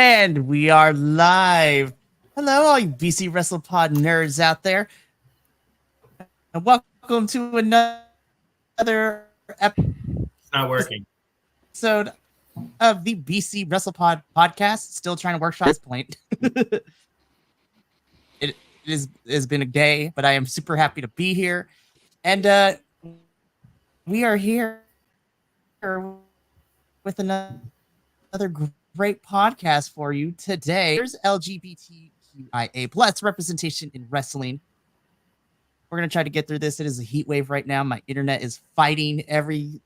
And we are live. Hello, all you BC WrestlePod nerds out there. And welcome to another It's not working. episode of the BC WrestlePod podcast. Still trying to workshop this point. It has been a day, but I am super happy to be here. And we are here with another great podcast for you today. There's LGBTQIA plus representation in wrestling. We're gonna try to get through this. It is a heat wave right now. My internet is fighting everything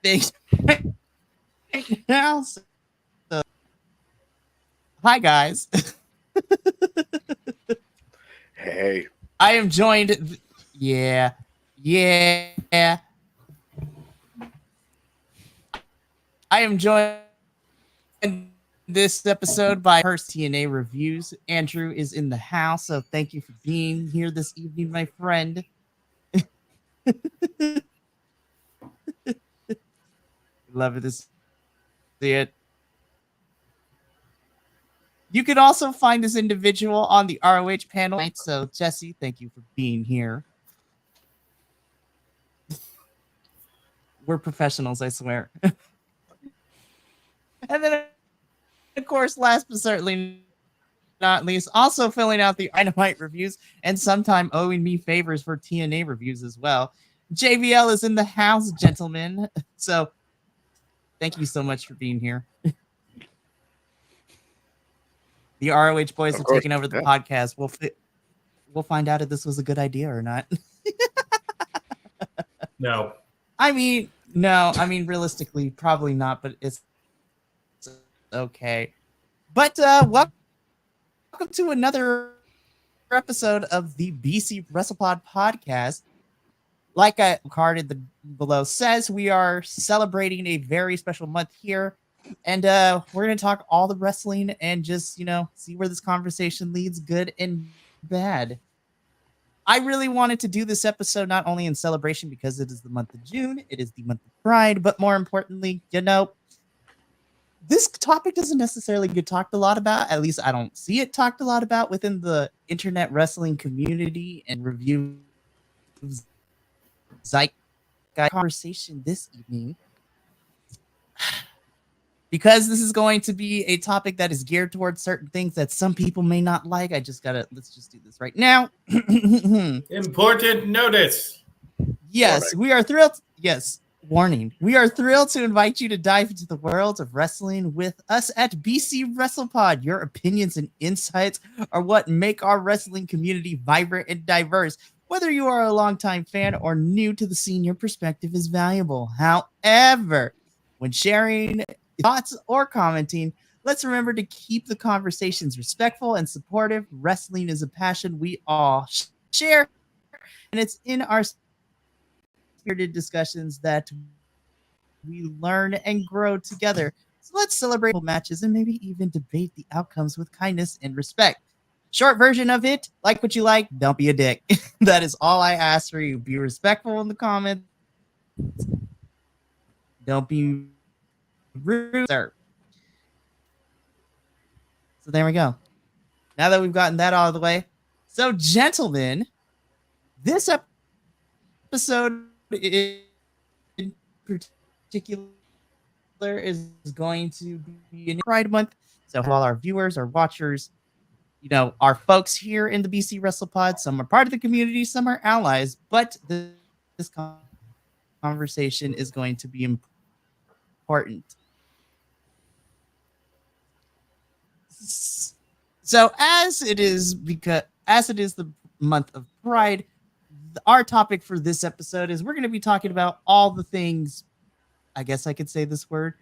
right now. So, hi guys. Hey. I am joined. Yeah. I am joined in this episode by First TNA Reviews. Andrew is in the house, so thank you for being here this evening, my friend. Love it. This see it. You can also find this individual on the ROH panel. So, Jesse, thank you for being here. We're professionals, I swear. And then, of course, last but certainly not least, also filling out the Dynamite reviews and sometime owing me favors for TNA reviews as well. JVL is in the house, gentlemen. So, thank you so much for being here. The ROH boys have taken over the podcast. We'll find out if this was a good idea or not. No. I mean, realistically, probably not, but it's okay. But welcome to another episode of the BC WrestlePod podcast. Like I carded below says, we are celebrating a very special month here. And we're going to talk all the wrestling and just, see where this conversation leads, good and bad. I really wanted to do this episode not only in celebration because it is the month of June, it is the month of Pride, but more importantly, this topic doesn't necessarily get talked a lot about. At least I don't see it talked a lot about within the internet wrestling community and review conversation this evening. Because this is going to be a topic that is geared towards certain things that some people may not like. Let's just do this right now. Important notice. Yes, we are thrilled. Yes, warning. We are thrilled to invite you to dive into the world of wrestling with us at BC WrestlePod. Your opinions and insights are what make our wrestling community vibrant and diverse. Whether you are a longtime fan or new to the scene, your perspective is valuable. However, when sharing thoughts or commenting, let's remember to keep the conversations respectful and supportive. Wrestling is a passion we all share, and it's in our spirited discussions that we learn and grow together. So let's celebrate matches and maybe even debate the outcomes with kindness and respect. Short version of it, like what you like, don't be a dick. That is all I ask for you. Be respectful in the comments. Don't be rude, sir. So there we go. Now that we've gotten that out of the way. So, gentlemen, this episode in particular is going to be in Pride Month. So all our viewers, our watchers, our folks here in the BC WrestlePod, some are part of the community, some are allies, but this conversation is going to be important. So as it is the month of Pride, our topic for this episode is we're going to be talking about all the things, I guess I could say this word,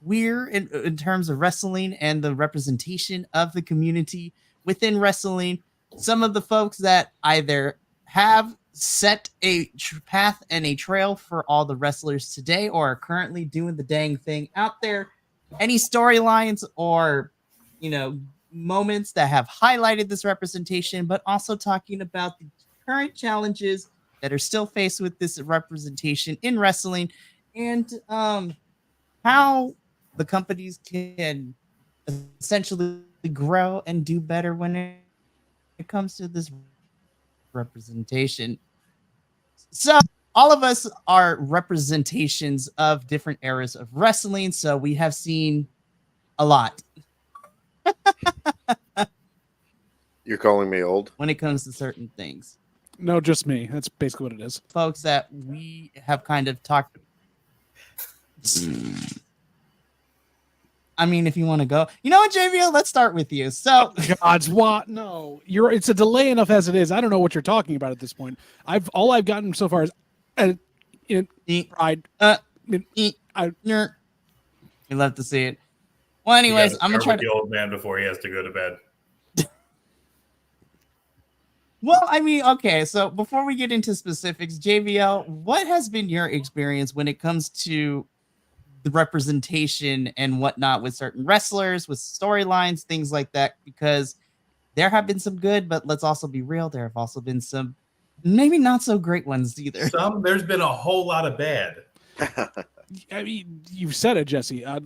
queer in terms of wrestling and the representation of the community within wrestling. Some of the folks that either have set a path and a trail for all the wrestlers today or are currently doing the dang thing out there. Any storylines or moments that have highlighted this representation, but also talking about the current challenges that are still faced with this representation in wrestling and how the companies can essentially grow and do better when it comes to this representation. So all of us are representations of different eras of wrestling. So we have seen a lot. You're calling me old? When it comes to certain things. No, just me. That's basically what it is. Folks that we have kind of talked. I mean, if you want to go, you know what, JVL, let's start with you. So, God's what? No, it's a delay enough as it is. I don't know what you're talking about at this point. All I've gotten so far is pride. You love to see it. Well, anyways, I'm gonna try the old man before he has to go to bed. Well, I mean, okay, so before we get into specifics, JVL, what has been your experience when it comes to the representation and whatnot with certain wrestlers, with storylines, things like that? Because there have been some good, but let's also be real, there have also been some maybe not so great ones either. There's been a whole lot of bad. I mean, you've said it, Jesse. I'm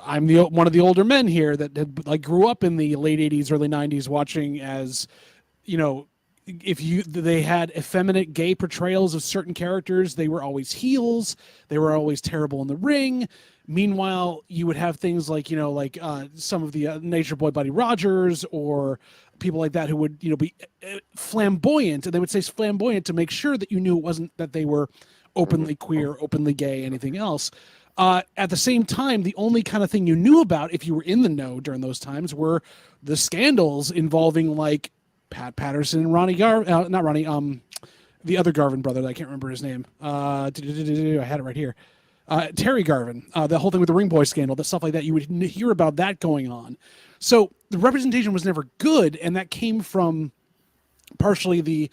one of the older men here that grew up in the late 80s, early 90s watching as, they had effeminate gay portrayals of certain characters. They were always heels. They were always terrible in the ring. Meanwhile, you would have things like, some of the Nature Boy Buddy Rogers or people like that who would, be flamboyant. And they would say flamboyant to make sure that you knew it wasn't that they were openly queer, openly gay, anything else. At the same time, the only kind of thing you knew about if you were in the know during those times were the scandals involving Pat Patterson and the other Garvin brother. I can't remember his name. I had it right here. Terry Garvin, the whole thing with the Ring Boy scandal, that stuff like that. You would hear about that going on. So the representation was never good, and that came from partially the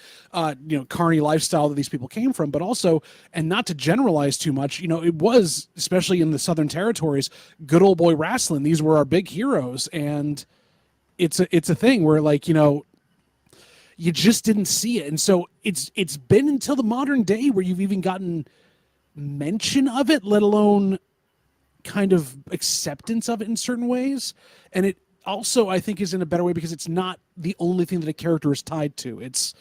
carny lifestyle that these people came from, but also, and not to generalize too much, it was, especially in the Southern territories, good old boy wrestling. These were our big heroes, and it's a thing where you just didn't see it. And so it's been until the modern day where you've even gotten mention of it, let alone kind of acceptance of it in certain ways. And it also, I think, is in a better way because it's not the only thing that a character is tied to. It's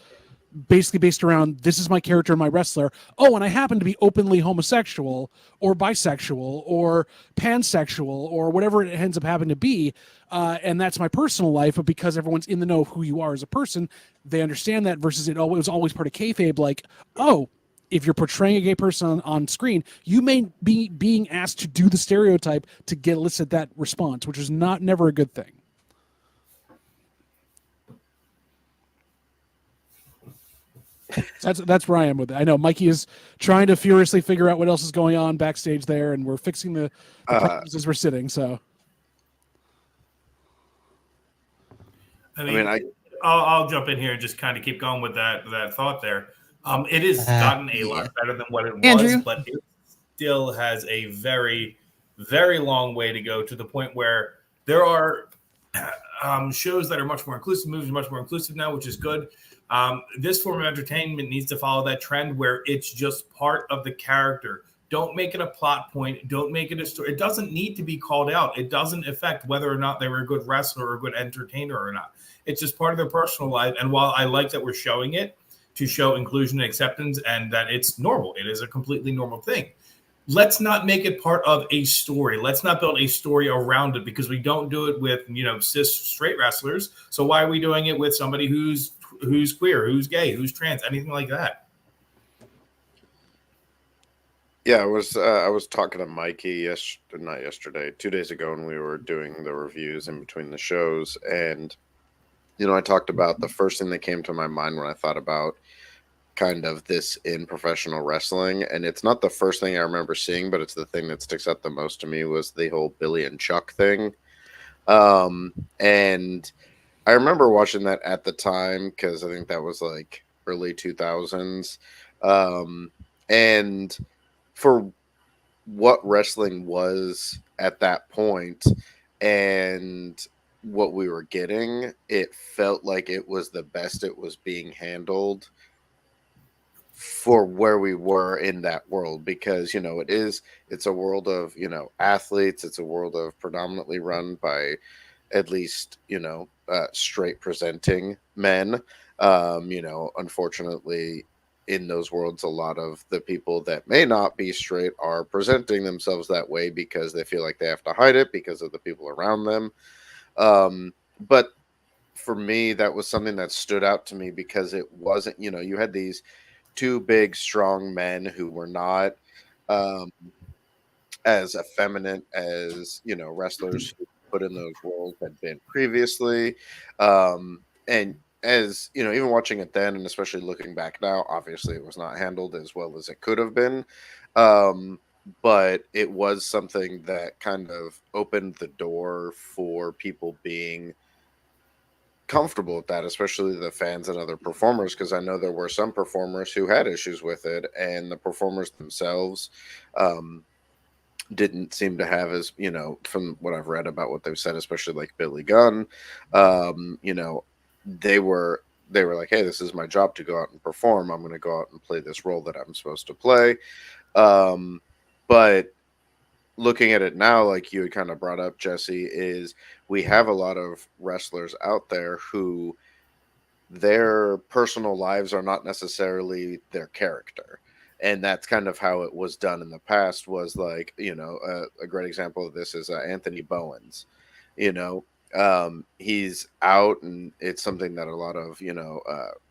basically based around, this is my character and my wrestler. Oh, and I happen to be openly homosexual or bisexual or pansexual or whatever it ends up happening to be. And that's my personal life. But because everyone's in the know of who you are as a person, they understand that, versus it was always part of kayfabe. Like, oh, if you're portraying a gay person on screen, you may be being asked to do the stereotype to elicit that response, which is never a good thing. That's where I am with it. I know Mikey is trying to furiously figure out what else is going on backstage there, and we're fixing the problems as we're sitting. So, I'll jump in here and just kind of keep going with that thought there. It has gotten a lot better than what it was, but it still has a very, very long way to go, to the point where there are shows that are much more inclusive, movies are much more inclusive now, which is good. This form of entertainment needs to follow that trend where it's just part of the character. Don't make it a plot point. Don't make it a story. It doesn't need to be called out. It doesn't affect whether or not they were a good wrestler or a good entertainer or not. It's just part of their personal life. And while I like that we're showing it to show inclusion and acceptance and that it's normal, it is a completely normal thing. Let's not make it part of a story. Let's not build a story around it, because we don't do it with, cis straight wrestlers. So why are we doing it with somebody who's queer, who's gay, who's trans, anything like that? Yeah, I was talking to Mikey not yesterday, 2 days ago, when we were doing the reviews in between the shows, and I talked about the first thing that came to my mind when I thought about kind of this in professional wrestling, and it's not the first thing I remember seeing, but it's the thing that sticks out the most to me, was the whole Billy and Chuck thing. And I remember watching that at the time, because I think that was like early 2000s. And for what wrestling was at that point and what we were getting, it felt like it was the best it was being handled for where we were in that world, because it's a world of athletes. It's a world of predominantly run by at least straight presenting men. Unfortunately, in those worlds, a lot of the people that may not be straight are presenting themselves that way because they feel like they have to hide it because of the people around them. But for me, that was something that stood out to me because it wasn't, you had these two big, strong men who were not as effeminate as, wrestlers who put in those roles had been previously. And as, even watching it then, and especially looking back now, obviously it was not handled as well as it could have been. But it was something that kind of opened the door for people being comfortable with that, especially the fans and other performers, because I know there were some performers who had issues with it, and the performers themselves didn't seem to have, as from what I've read about what they've said, especially like Billy Gunn, they were like, hey, this is my job to go out and perform. I'm going to go out and play this role that I'm supposed to play. But looking at it now, like you had kind of brought up, Jesse, is we have a lot of wrestlers out there who their personal lives are not necessarily their character. And that's kind of how it was done in the past, was like, a great example of this is Anthony Bowens. He's out, and it's something that a lot of,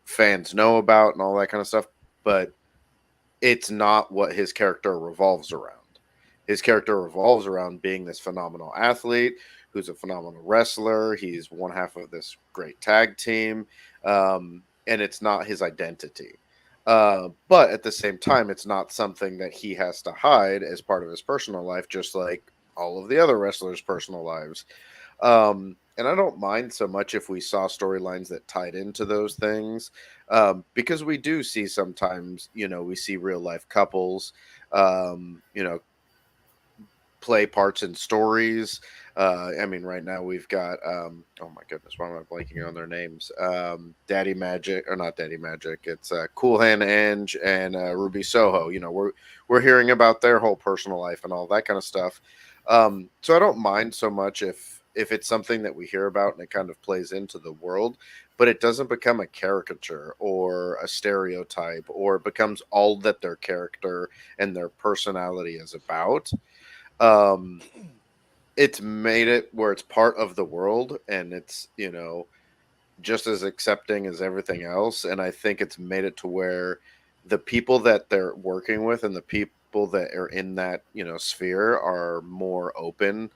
fans know about and all that kind of stuff, but it's not what his character revolves around. His character revolves around being this phenomenal athlete who's a phenomenal wrestler. He's one half of this great tag team, and it's not his identity. But at the same time, it's not something that he has to hide as part of his personal life, just like all of the other wrestlers' personal lives. And I don't mind so much if we saw storylines that tied into those things, because we do see sometimes, we see real life couples, play parts in stories. Right now we've got oh my goodness, why am I blanking on their names? Daddy Magic, or not Daddy Magic, it's Cool Hand Ange and Ruby Soho. We're hearing about their whole personal life and all that kind of stuff. So I don't mind so much if it's something that we hear about and it kind of plays into the world, but it doesn't become a caricature or a stereotype, or it becomes all that their character and their personality is about. It's made it where it's part of the world, and it's, just as accepting as everything else. And I think it's made it to where the people that they're working with and the people that are in that, sphere are more open,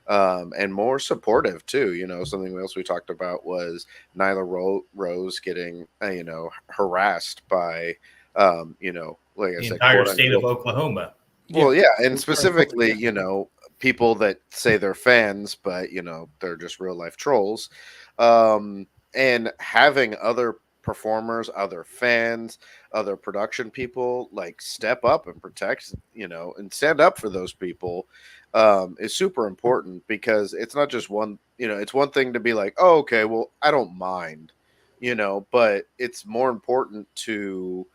and more supportive too. Something else we talked about was Nyla Rose getting, harassed by, like I the said, entire state of Oklahoma. Well, yeah, and specifically, people that say they're fans, but they're just real life trolls. And having other performers, other fans, other production people like step up and protect, and stand up for those people, is super important, because it's not just one, it's one thing to be like, oh, okay, well, I don't mind, but it's more important to,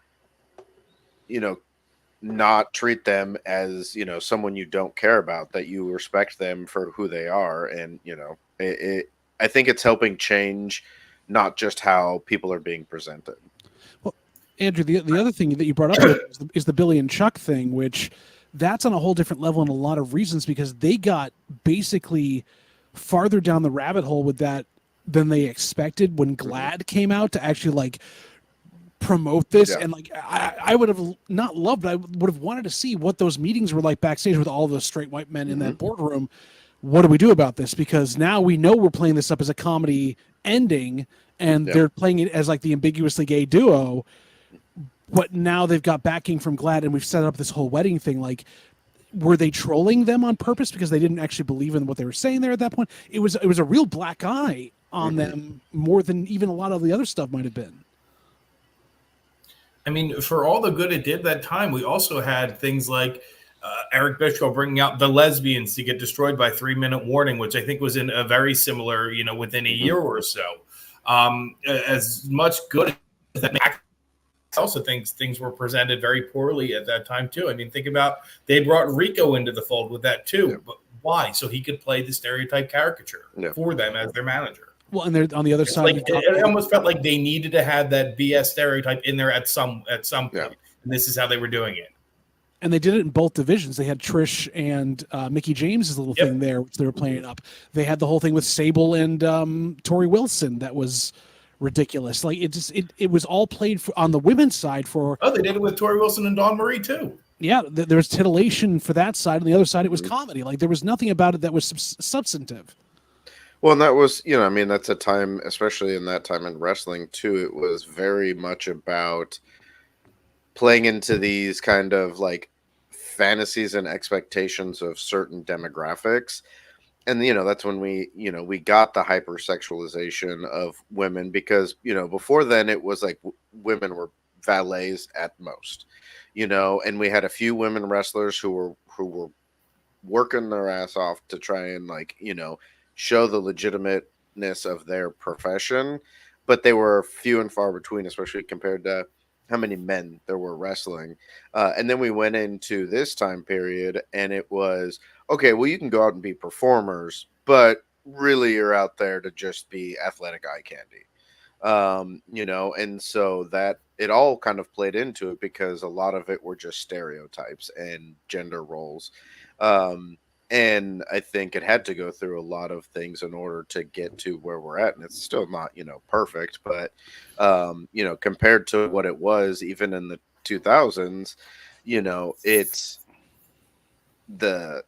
not treat them as someone you don't care about, that you respect them for who they are. And I think it's helping change not just how people are being presented. Well, Andrew, the other thing that you brought up is the Billy and Chuck thing, which that's on a whole different level in a lot of reasons, because they got basically farther down the rabbit hole with that than they expected when GLAAD came out to actually promote this. Yeah. And I would have not loved, but I would have wanted to see what those meetings were like backstage with all the straight white men in that boardroom. What do we do about this? Because now we know we're playing this up as a comedy ending, and they're playing it as the ambiguously gay duo, but now they've got backing from GLAAD, and we've set up this whole wedding thing. Were they trolling them on purpose because they didn't actually believe in what they were saying there at that point? It was a real black eye on them, more than even a lot of the other stuff might have been. For all the good it did that time, we also had things like Eric Bischoff bringing out the lesbians to get destroyed by 3-minute warning, which I think was in a very similar, within a year or so. As much good as that also think things were presented very poorly at that time too. I mean, think about they brought Rico into the fold with that too. Yeah. But why? So he could play the stereotype caricature for them as their manager. Well, and they're on the other side. Like, it almost felt like they needed to have that BS stereotype in there at some point, and this is how they were doing it. And they did it in both divisions. They had Trish and Mickie James' little thing there, which they were playing up. They had the whole thing with Sable and Tori Wilson that was ridiculous. Like it was all played on the women's side for. Oh, they did it with Tori Wilson and Dawn Marie too. Yeah, there was titillation for that side. On the other side, it was comedy. Like there was nothing about it that was substantive. Well, and that was, I mean, that's a time, especially in that time in wrestling too. It was very much about playing into these kind of like fantasies and expectations of certain demographics. And, that's when we got the hypersexualization of women because, before then it was like women were valets at most, and we had a few women wrestlers who were working their ass off to try and show the legitimateness of their profession, but they were few and far between, especially compared to how many men there were wrestling. And then we went into this time period and it was, okay, well, you can go out and be performers, but really you're out there to just be athletic eye candy. And so that it all kind of played into it because a lot of it were just stereotypes and gender roles. And I think it had to go through a lot of things in order to get to where we're at. And it's still not, perfect, but, compared to what it was, even in the 2000s, it's the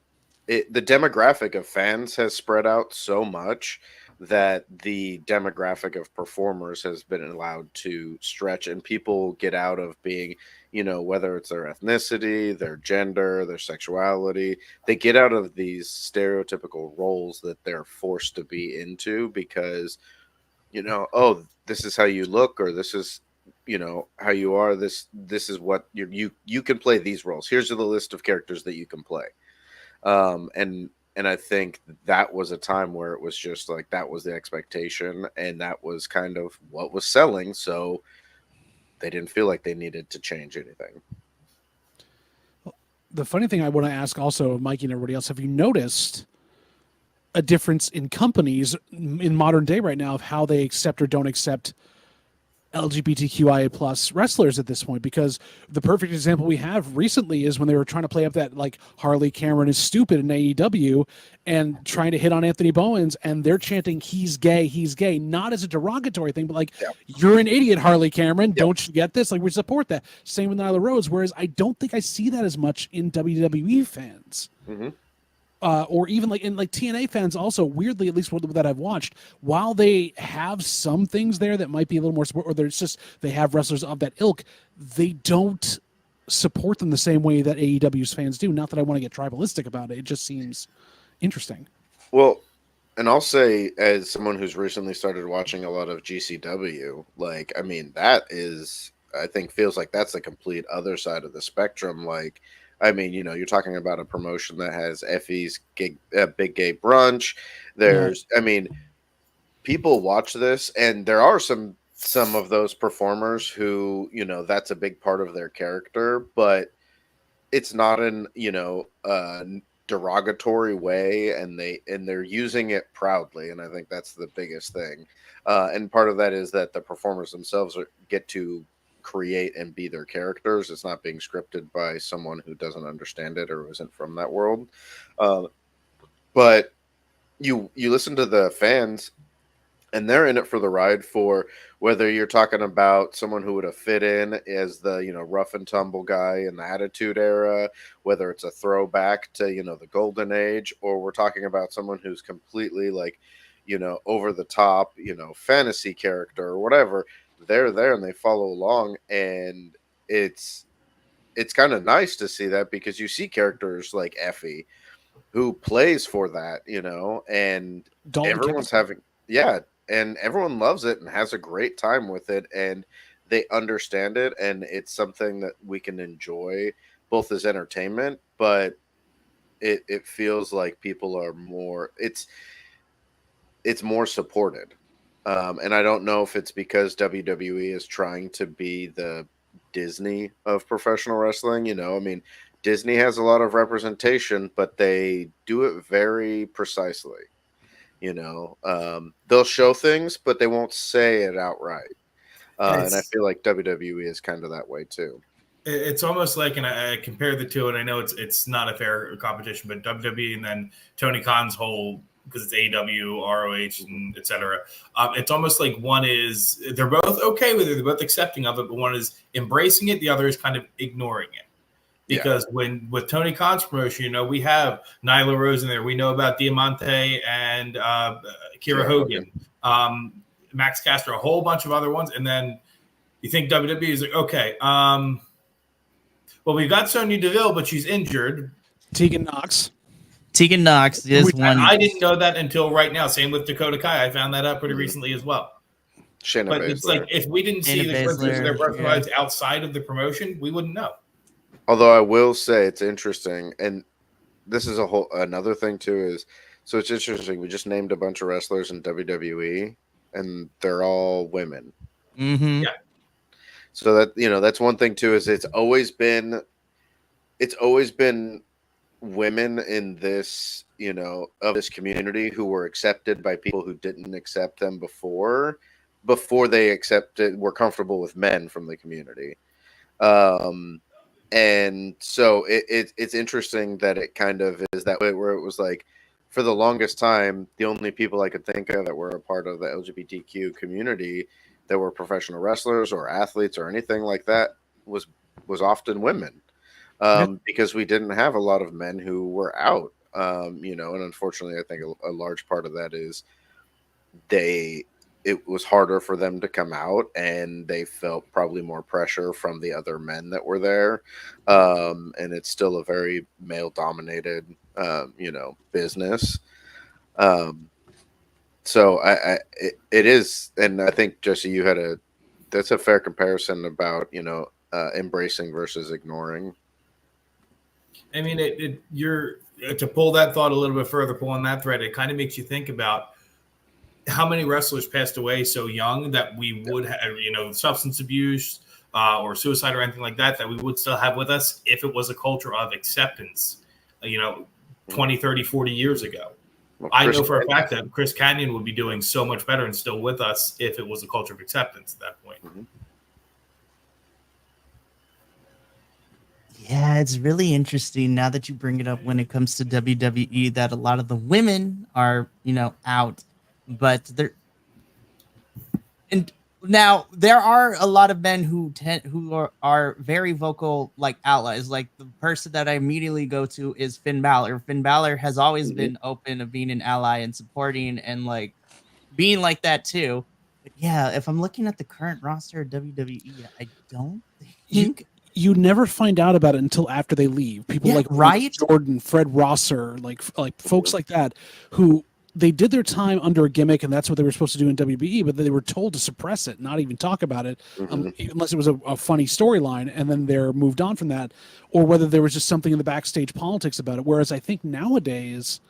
demographic of fans has spread out so much that the demographic of performers has been allowed to stretch and people get out of being, whether it's their ethnicity, their gender, their sexuality, they get out of these stereotypical roles that they're forced to be into because, oh, this is how you look, or this is, how you are. This is what you can play these roles. Here's the list of characters that you can play. And I think that was a time where it was just like that was the expectation and that was kind of what was selling. So they didn't feel like they needed to change anything. The funny thing I want to ask also, Mikey and everybody else, have you noticed a difference in companies in modern day right now of how they accept or don't accept LGBTQIA plus wrestlers at this point? Because the perfect example we have recently is when they were trying to play up that like Harley Cameron is stupid in AEW and trying to hit on Anthony Bowens, and they're chanting he's gay, not as a derogatory thing, but like you're an idiot, Harley Cameron. Don't you get this? Like we support that. Same with Nyla Rose. Whereas I don't think I see that as much in WWE fans. Or even like in like TNA fans also, weirdly, at least that I've watched, while they have some things there that might be a little more support, or there's just they have wrestlers of that ilk, they don't support them the same way that AEW's fans do. Not that I want to get tribalistic about it. It just seems interesting. Well, and I'll say as someone who's recently started watching a lot of GCW, like, I mean, that is, I think feels like that's the complete other side of the spectrum. Like, I mean, you're talking about a promotion that has Effie's Big Gay Brunch. There's, I mean, people watch this, and there are some of those performers who, that's a big part of their character, but it's not in, derogatory way, and they're using it proudly, and I think that's the biggest thing. And part of that is that the performers themselves get to create and be their characters. It's not being scripted by someone who doesn't understand it or isn't from that world. But you listen to the fans and they're in it for the ride, for whether you're talking about someone who would have fit in as the, rough and tumble guy in the Attitude Era, whether it's a throwback to, the golden age, or we're talking about someone who's completely like, over the top, fantasy character or whatever. They're there and they follow along, and it's kind of nice to see that because you see characters like Effie who plays for that, and Dalton everyone's Castle. and everyone loves it and has a great time with it, and they understand it, and it's something that we can enjoy both as entertainment, but it feels like people are more it's more supported. And I don't know if it's because WWE is trying to be the Disney of professional wrestling. You know, I mean, Disney has a lot of representation, but they do it very precisely. You know, they'll show things, but they won't say it outright. And I feel like WWE is kind of that way too. It's almost like, and I compare the two, and I know it's not a fair competition, but WWE and then Tony Khan's whole, because it's AEW, ROH, and etc. It's almost like one is, they're both okay with it, they're both accepting of it, but one is embracing it, the other is kind of ignoring it. Because with Tony Khan's promotion, you know, we have Nyla Rose in there, we know about Diamante and Kira Hogan, Max Caster, a whole bunch of other ones, and then you think WWE is like, okay, well, we've got Sonya Deville, but she's injured. Tegan Knox is one. I didn't know that until right now. Same with Dakota Kai. I found that out pretty recently as well. Shayna but Baszler. It's like, if we didn't see the differences of their profiles outside of the promotion, we wouldn't know. Although I will say it's interesting, and this is another thing too, is so it's interesting. We just named a bunch of wrestlers in WWE, and they're all women. Mm-hmm. Yeah. So that, you know, that's one thing too, is it's always been women in this, you know, of this community who were accepted by people who didn't accept them before they were comfortable with men from the community. And so it's interesting that it kind of is that way, where it was like, for the longest time, the only people I could think of that were a part of the LGBTQ community that were professional wrestlers or athletes or anything like that was often women, because we didn't have a lot of men who were out, you know, and unfortunately, I think a large part of that is it was harder for them to come out, and they felt probably more pressure from the other men that were there. And it's still a very male dominated, you know, business. So it is, and I think, Jesse, that's a fair comparison about, you know, embracing versus ignoring. I mean, you're to pull that thought a little bit further, pulling that thread, it kind of makes you think about how many wrestlers passed away so young that we would have, you know, substance abuse or suicide or anything like that we would still have with us if it was a culture of acceptance, you know, 20, 30, 40 years ago. Well, I know for a fact that Chris Kanyon would be doing so much better and still with us if it was a culture of acceptance at that point. Mm-hmm. Yeah, it's really interesting now that you bring it up when it comes to WWE, that a lot of the women are, you know, out, but and now there are a lot of men who are very vocal, like allies. Like the person that I immediately go to is Finn Balor. Finn Balor has always been open of being an ally and supporting and like being like that too. But yeah, if I'm looking at the current roster of WWE, I don't think you never find out about it until after they leave. People like Jordan, Fred Rosser, like folks like that, who they did their time under a gimmick, and that's what they were supposed to do in WBE, but they were told to suppress it, not even talk about it, unless it was a funny storyline, and then they're moved on from that, or whether there was just something in the backstage politics about it. Whereas I think nowadays,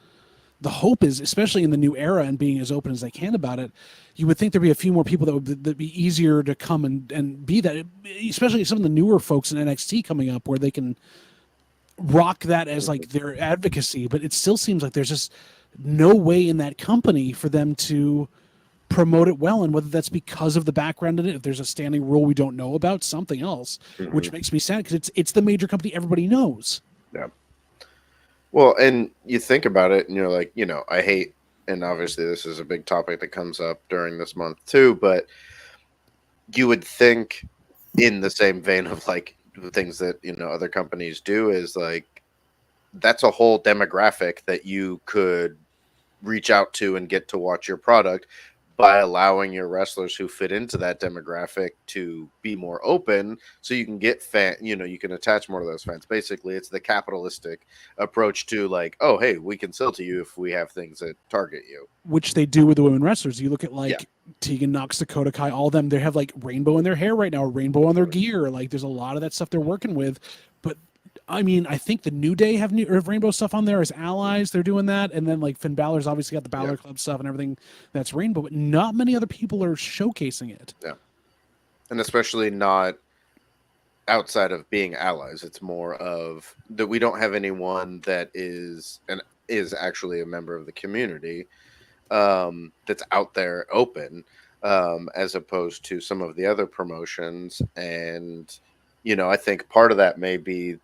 the hope is, especially in the new era and being as open as they can about it, you would think there'd be a few more people that'd be easier to come and be that, especially some of the newer folks in NXT coming up where they can rock that as like their advocacy. But it still seems like there's just no way in that company for them to promote it well. And whether that's because of the background in it, if there's a standing rule we don't know about, something else, which makes me sad because it's the major company everybody knows. Yeah. Well, and you think about it and you're like, you know, I hate, and obviously this is a big topic that comes up during this month too, but you would think in the same vein of like the things that, you know, other companies do is like, that's a whole demographic that you could reach out to and get to watch your product by allowing your wrestlers who fit into that demographic to be more open, so you can get you can attach more to those fans. Basically, it's the capitalistic approach to like, oh, hey, we can sell to you if we have things that target you. Which they do with the women wrestlers. You look at like Tegan Knox, Dakota Kai, all of them, they have like rainbow in their hair right now, rainbow on their gear. Like there's a lot of that stuff they're working with. But I mean, I think the New Day have rainbow stuff on there as allies. They're doing that. And then like Finn Balor's obviously got the Balor Club stuff and everything that's rainbow, but not many other people are showcasing it. Yeah. And especially not outside of being allies. It's more of that we don't have anyone that is actually a member of the community, that's out there open, as opposed to some of the other promotions. And I think part of that may be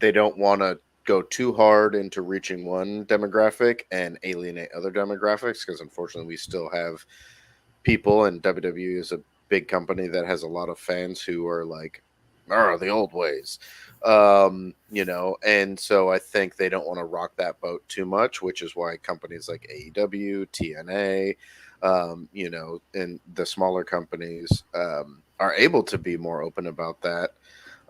they don't want to go too hard into reaching one demographic and alienate other demographics, because unfortunately we still have people, and WWE is a big company that has a lot of fans who are like, the old ways, and so I think they don't want to rock that boat too much, which is why companies like AEW, TNA, and the smaller companies are able to be more open about that.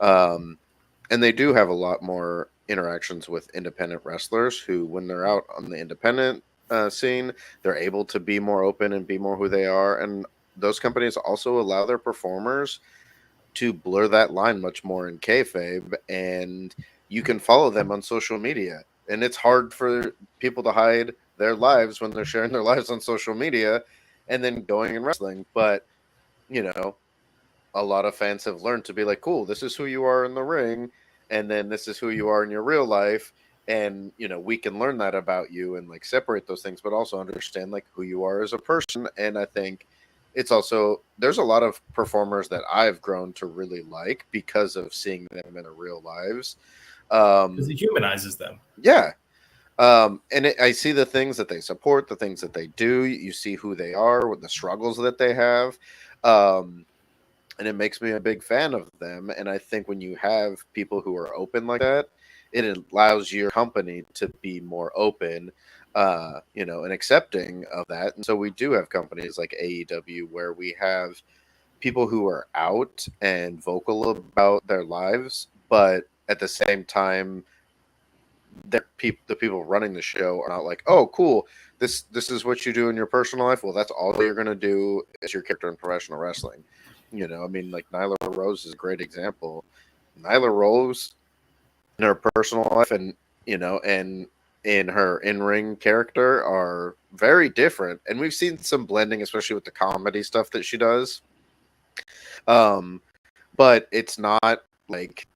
And they do have a lot more interactions with independent wrestlers who, when they're out on the independent scene, they're able to be more open and be more who they are. And those companies also allow their performers to blur that line much more in kayfabe, and you can follow them on social media. And it's hard for people to hide their lives when they're sharing their lives on social media and then going and wrestling. But, a lot of fans have learned to be like, cool, this is who you are in the ring, and then this is who you are in your real life. And, we can learn that about you and like separate those things, but also understand like who you are as a person. And I think it's also, there's a lot of performers that I've grown to really like because of seeing them in their real lives. Because it humanizes them. Yeah. I see the things that they support, the things that they do. You see who they are, with the struggles that they have. And it makes me a big fan of them. And I think when you have people who are open like that, it allows your company to be more open, and accepting of that. And so we do have companies like AEW where we have people who are out and vocal about their lives, but at the same time, the people running the show are not like, oh, cool, this is what you do in your personal life. Well, that's all you're going to do as your character in professional wrestling. Like Nyla Rose is a great example. Nyla Rose, in her personal life and in her in-ring character, are very different. And we've seen some blending, especially with the comedy stuff that she does. But it's not like,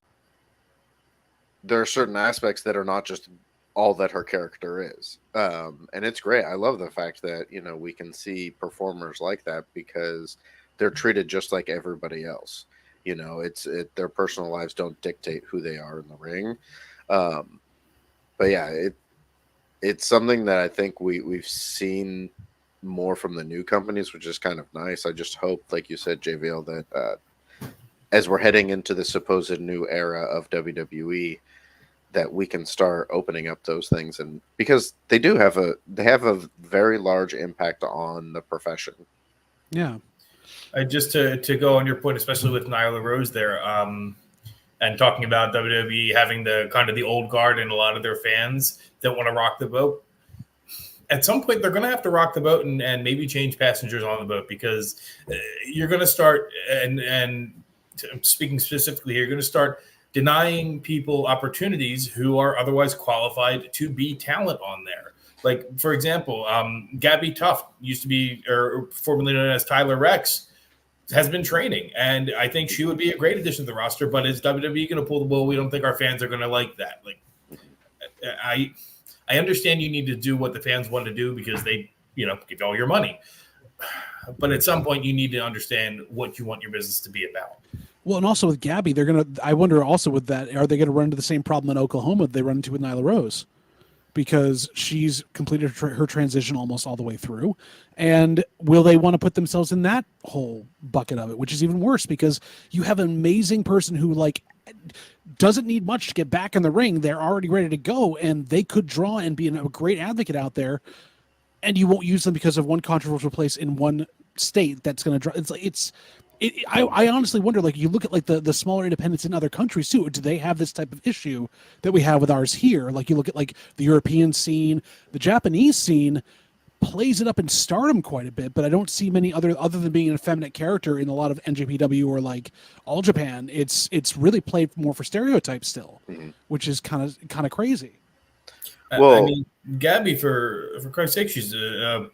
there are certain aspects that are not just all that her character is. And it's great. I love the fact that, we can see performers like that because they're treated just like everybody else. Their personal lives don't dictate who they are in the ring. But yeah, it's something that I think we've seen more from the new companies, which is kind of nice. I just hope, like you said, JVL, that as we're heading into the supposed new era of WWE, that we can start opening up those things, and because they have a very large impact on the profession. Yeah. Just to go on your point, especially with Nyla Rose there, and talking about WWE having the kind of the old guard and a lot of their fans that want to rock the boat. At some point, they're going to have to rock the boat and maybe change passengers on the boat, because you're going to start, and speaking specifically here, you're going to start denying people opportunities who are otherwise qualified to be talent on there. Like, for example, Gabby Tuft used to be, or formerly known as Tyler Rex, has been training, and I think she would be a great addition to the roster. But is WWE going to pull the wool? We don't think our fans are going to like that. Like, I understand you need to do what the fans want to do because they, give you all your money. But at some point, you need to understand what you want your business to be about. Well, and also with Gabby, I wonder also with that, are they going to run into the same problem in Oklahoma that they run into with Nyla Rose? Because she's completed her transition almost all the way through. And will they want to put themselves in that whole bucket of it, which is even worse, because you have an amazing person who doesn't need much to get back in the ring. They're already ready to go, and they could draw and be a great advocate out there, and you won't use them because of one controversial place in one state that's going to draw. I honestly wonder, you look at the smaller independents in other countries too. Do they have this type of issue that we have with ours here? You look at the European scene, the Japanese scene plays it up in Stardom quite a bit, but I don't see many other than being an effeminate character in a lot of NJPW or All Japan. It's really played more for stereotypes still, which is kind of crazy. Well, Gabby, for Christ's sake, she's a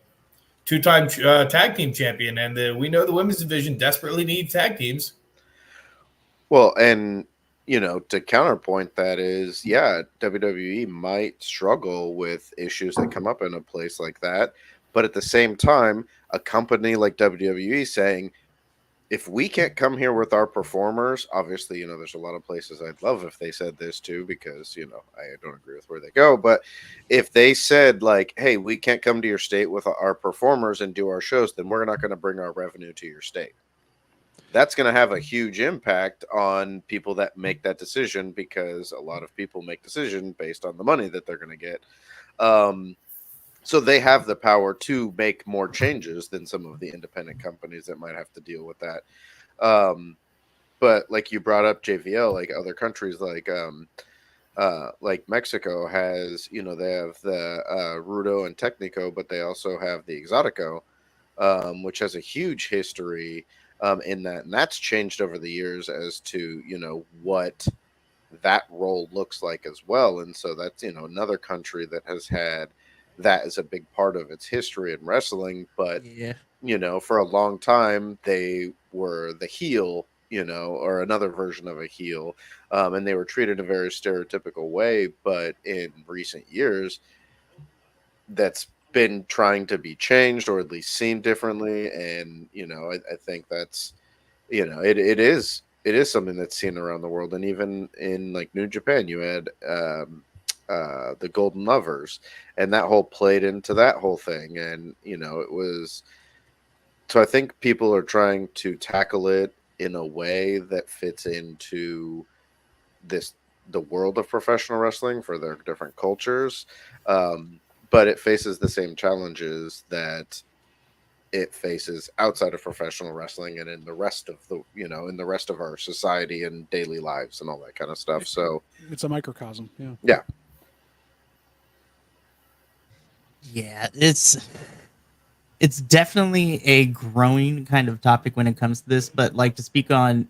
two-time tag team champion, and we know the women's division desperately needs tag teams. Well, and to counterpoint that is, yeah, WWE might struggle with issues that come up in a place like that, but at the same time, a company like WWE saying, if we can't come here with our performers, obviously, there's a lot of places I'd love if they said this too, because, I don't agree with where they go. But if they said, like, hey, we can't come to your state with our performers and do our shows, then we're not going to bring our revenue to your state. That's going to have a huge impact on people that make that decision, because a lot of people make decisions based on the money that they're going to get. So they have the power to make more changes than some of the independent companies that might have to deal with that. But like you brought up JVL, like other countries like Mexico has, they have the Rudo and Technico, but they also have the Exotico, which has a huge history in that. And that's changed over the years as to, what that role looks like as well. And so that's, another country that has had that as a big part of its history in wrestling. But, for a long time, they were the heel, or another version of a heel. And they were treated in a very stereotypical way. But in recent years, that's been trying to be changed, or at least seen differently. And, I think that's, it is something that's seen around the world. And even in like New Japan, you had the Golden Lovers, and that whole played into that whole thing. And, it was, so I think people are trying to tackle it in a way that fits into the world of professional wrestling for their different cultures. But it faces the same challenges that it faces outside of professional wrestling and in the rest of in the rest of our society and daily lives and all that kind of stuff. So it's a microcosm. Yeah. Yeah, it's definitely a growing kind of topic when it comes to this. But like, to speak on,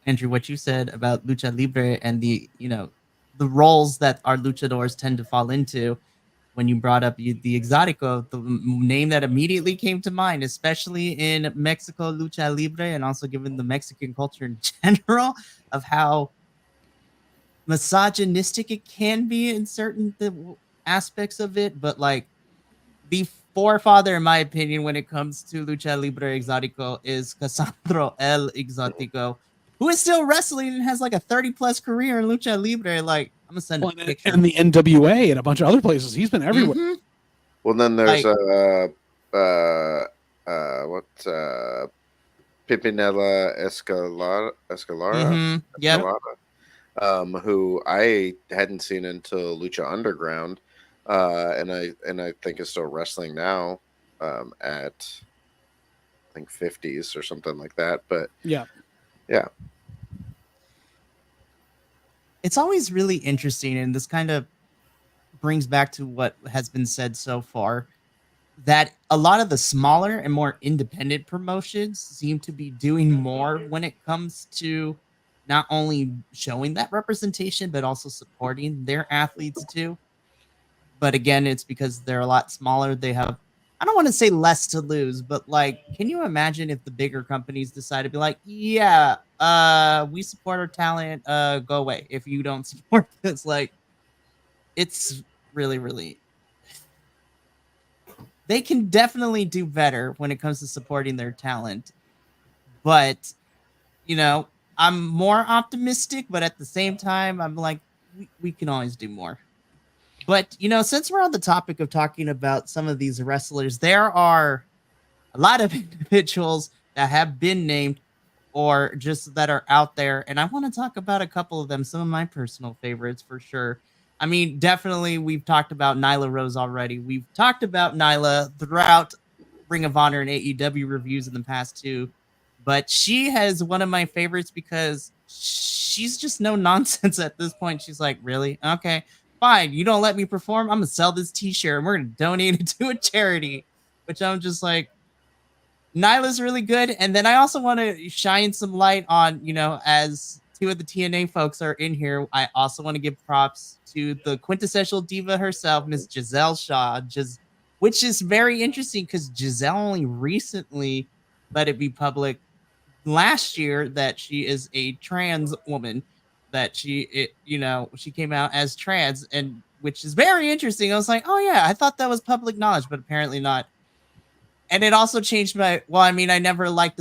Andrew, what you said about lucha libre and the roles that our luchadors tend to fall into. When you brought up the Exotico, the name that immediately came to mind, especially in Mexico lucha libre, and also given the Mexican culture in general, of how misogynistic it can be in certain aspects of it. But like, the forefather, in my opinion, when it comes to lucha libre exotico, is Cassandro El Exotico, who is still wrestling and has like a 30+ career in lucha libre. Like, I'm gonna send a picture. And the NWA and a bunch of other places. He's been everywhere. Mm-hmm. Well, then there's Pimpinela Escalara. Mm-hmm. Who I hadn't seen until Lucha Underground, and I think is still wrestling now, at I think 50s or something like that. But yeah. It's always really interesting, and this kind of brings back to what has been said so far, that a lot of the smaller and more independent promotions seem to be doing more when it comes to not only showing that representation, but also supporting their athletes too. But again, it's because they're a lot smaller. They have, I don't want to say less to lose, but like, can you imagine if the bigger companies decide to be like, yeah, we support our talent, go away if you don't support this? Like, it's really, really, they can definitely do better when it comes to supporting their talent. But, I'm more optimistic, but at the same time, I'm like, we can always do more. But, since we're on the topic of talking about some of these wrestlers, there are a lot of individuals that have been named or just that are out there. And I want to talk about a couple of them, some of my personal favorites for sure. I mean, definitely we've talked about Nyla Rose already. We've talked about Nyla throughout Ring of Honor and AEW reviews in the past too. But she has one of my favorites because she's just no nonsense at this point. She's like, really? Okay, fine. You don't let me perform? I'm going to sell this t-shirt and we're going to donate it to a charity. Which I'm just like, Nyla's really good. And then I also want to shine some light on, as two of the TNA folks are in here, I also want to give props to the quintessential diva herself, Miss Giselle Shaw, which is very interesting because Giselle only recently let it be public last year that she is a trans woman, that she came out as trans, and which is very interesting. I was like, oh yeah, I thought that was public knowledge, but apparently not. And it also changed my, well, I mean, I never liked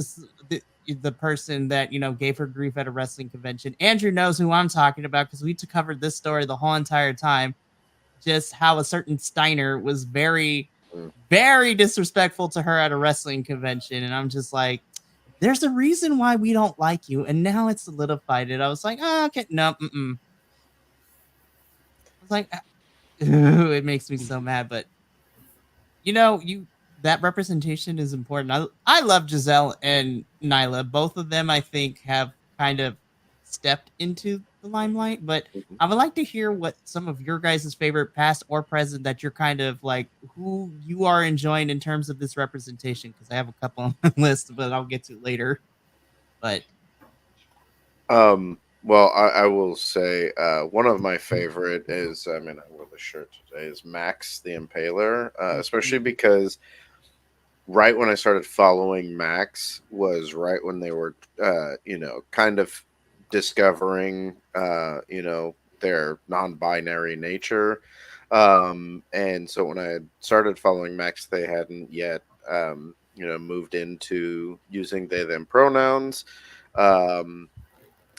the person that, gave her grief at a wrestling convention. Andrew knows who I'm talking about because we covered this story the whole entire time. Just how a certain Steiner was very, very disrespectful to her at a wrestling convention. And I'm just like, there's a reason why we don't like you. And now it's solidified it. I was like, oh, okay, no, I was like, it makes me so mad. But, that representation is important. I love Giselle and Nyla. Both of them, I think, have kind of stepped into the limelight. But I would like to hear what some of your guys' favorite past or present that you're kind of like, who you are enjoying in terms of this representation. Because I have a couple on my list, but I'll get to later. But well, I will say one of my favorite is, I wore the shirt today, is Max the Impaler, especially because right when I started following Max was right when they were, kind of discovering, their non-binary nature. And so when I had started following Max, they hadn't yet, moved into using they, them pronouns. And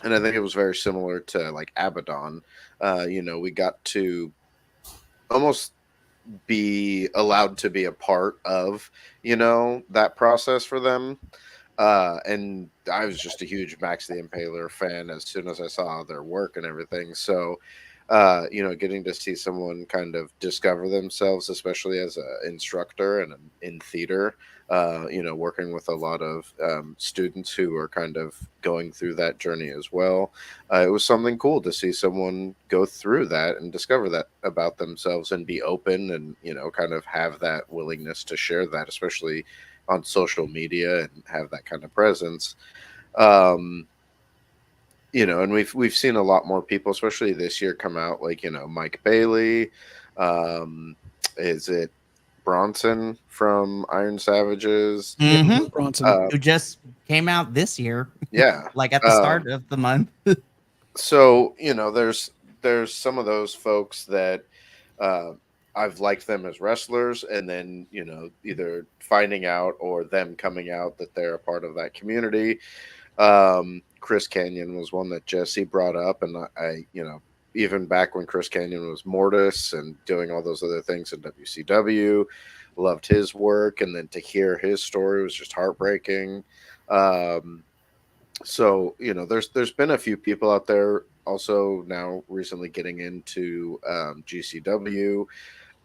I think it was very similar to like Abaddon. We got to almost be allowed to be a part of, that process for them. And I was just a huge Max the Impaler fan as soon as I saw their work and everything. So, getting to see someone kind of discover themselves, especially as an instructor and in theater, working with a lot of students who are kind of going through that journey as well. It was something cool to see someone go through that and discover that about themselves and be open and, kind of have that willingness to share that, especially on social media, and have that kind of presence. And we've seen a lot more people, especially this year, come out, like, Mike Bailey. Is it Bronson from Iron Savages? Mm-hmm. Bronson, who just came out this year. Yeah. Like at the start of the month. So, there's some of those folks that I've liked them as wrestlers, and then, either finding out or them coming out that they're a part of that community. Chris Canyon was one that Jesse brought up, and I even back when Chris Canyon was Mortis and doing all those other things in WCW, loved his work, and then to hear his story was just heartbreaking. So, there's been a few people out there also now recently getting into GCW.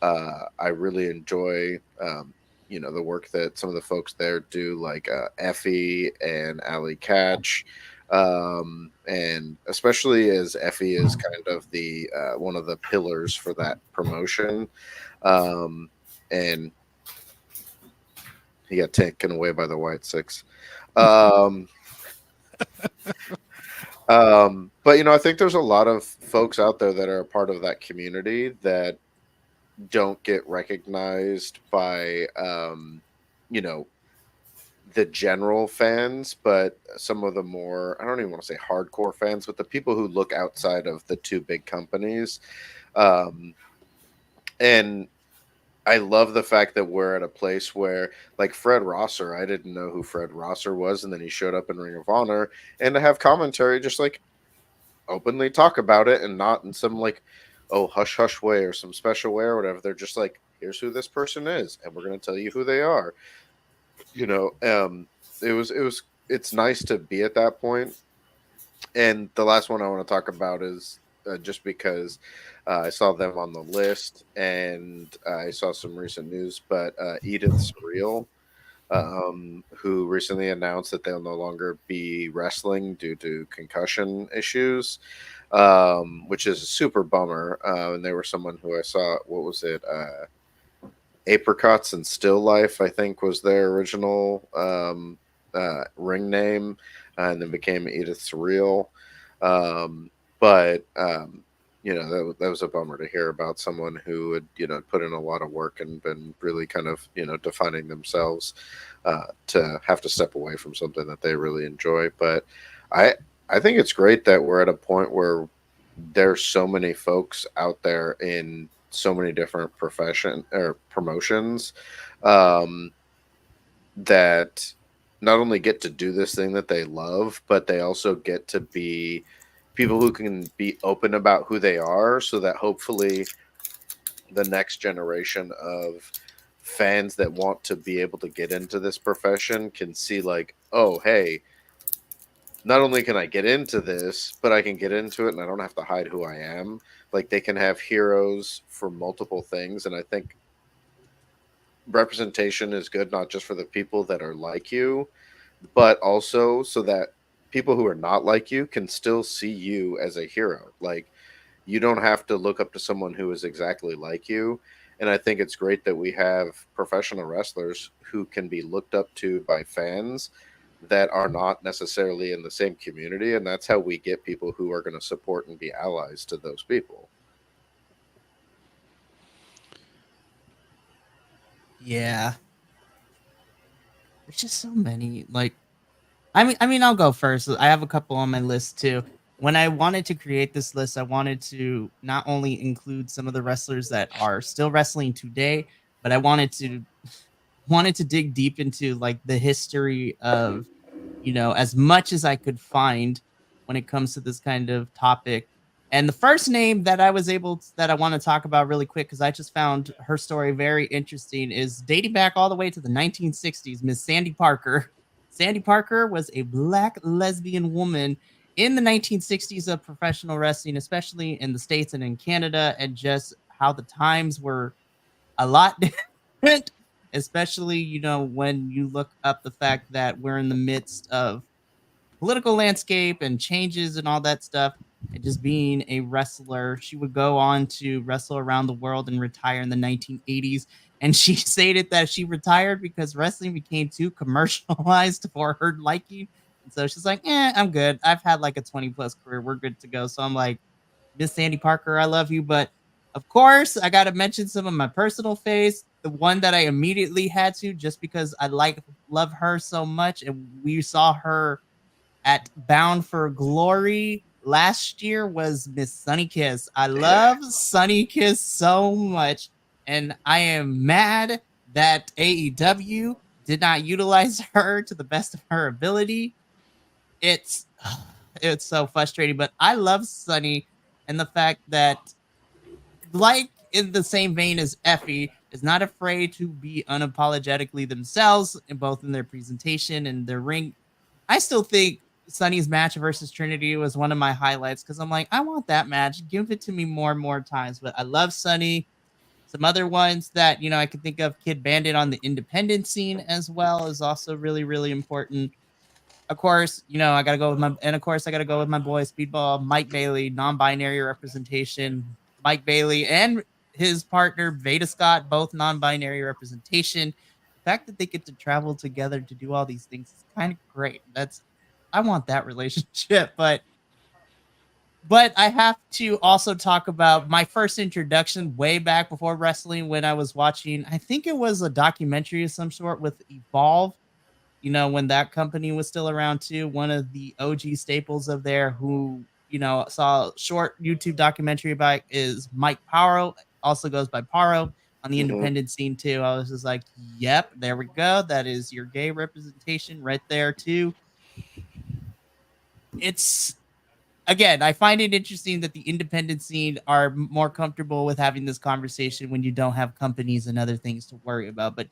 I really enjoy, the work that some of the folks there do, like Effie and Ali Catch. And especially as Effie is kind of the one of the pillars for that promotion. And he got taken away by the White Six. But I think there's a lot of folks out there that are a part of that community that don't get recognized by the general fans, but some of the more, I don't even want to say hardcore fans, but the people who look outside of the two big companies. And I love the fact that we're at a place where, like, Fred Rosser, I didn't know who Fred Rosser was, and then he showed up in Ring of Honor, and to have commentary just like openly talk about it, and not in some like, oh, hush hush way or some special way or whatever. They're just like, here's who this person is, and we're going to tell you who they are. It's nice to be at that point. And the last one I want to talk about is just because I saw them on the list, and I saw some recent news, but Edith Surreal, who recently announced that they'll no longer be wrestling due to concussion issues, which is a super bummer. And they were someone who I saw, what was it? Apricots and Still Life, I think, was their original ring name, and then became Edith Surreal. But that was a bummer to hear about someone who had put in a lot of work and been really kind of defining themselves to have to step away from something that they really enjoy. But I think it's great that we're at a point where there's so many folks out there in so many different profession or promotions that not only get to do this thing that they love, but they also get to be people who can be open about who they are, so that hopefully the next generation of fans that want to be able to get into this profession can see like, oh, hey, not only can I get into this, but I can get into it and I don't have to hide who I am. Like, they can have heroes for multiple things. And I think representation is good, not just for the people that are like you, but also so that people who are not like you can still see you as a hero. Like, you don't have to look up to someone who is exactly like you. And I think it's great that we have professional wrestlers who can be looked up to by fans that are not necessarily in the same community. And that's how we get people who are going to support and be allies to those people. Yeah. There's just so many. Like, I mean, I'll go first. I have a couple on my list too. When I wanted to create this list, I wanted to not only include some of the wrestlers that are still wrestling today, but I wanted to dig deep into like the history of, as much as I could find when it comes to this kind of topic. And the first name that I want to talk about really quick, because I just found her story very interesting, is dating back all the way to the 1960s, Miss Sandy Parker. Sandy Parker was a Black lesbian woman in the 1960s of professional wrestling, especially in the States and in Canada, and just how the times were a lot different, especially, when you look up the fact that we're in the midst of political landscape and changes and all that stuff. And just being a wrestler, she would go on to wrestle around the world and retire in the 1980s. And she stated that she retired because wrestling became too commercialized for her liking. And so she's like, I'm good. I've had like a 20 plus career. We're good to go. So I'm like, Miss Sandy Parker, I love you. But of course, I got to mention some of my personal faves. The one that I immediately had to, just because I love her so much. And we saw her at Bound for Glory last year, was Miss Sunny Kiss. I love Sunny Kiss so much, and I am mad that AEW did not utilize her to the best of her ability. It's so frustrating, but I love Sunny, and the fact that, like in the same vein as Effie, is not afraid to be unapologetically themselves, in both in their presentation and their ring. I still think Sunny's match versus Trinity was one of my highlights, because I'm like, I want that match. Give it to me more and more times. But I love Sunny. Some other ones that, I could think of, Kid Bandit on the independent scene as well is also really, really important. Of course, I got to go with my boy Speedball, Mike Bailey, non-binary representation. Mike Bailey and his partner Veda Scott, both non-binary representation. The fact that they get to travel together to do all these things is kind of great. I want that relationship, but I have to also talk about my first introduction way back before wrestling, when I was watching, I think it was a documentary of some sort with Evolve, when that company was still around too. One of the OG staples of there who, saw a short YouTube documentary about is Mike Paro, also goes by Paro on the independent scene too. I was just like, yep, there we go. That is your gay representation right there too. It's, again, I find it interesting that the independent scene are more comfortable with having this conversation when you don't have companies and other things to worry about. But,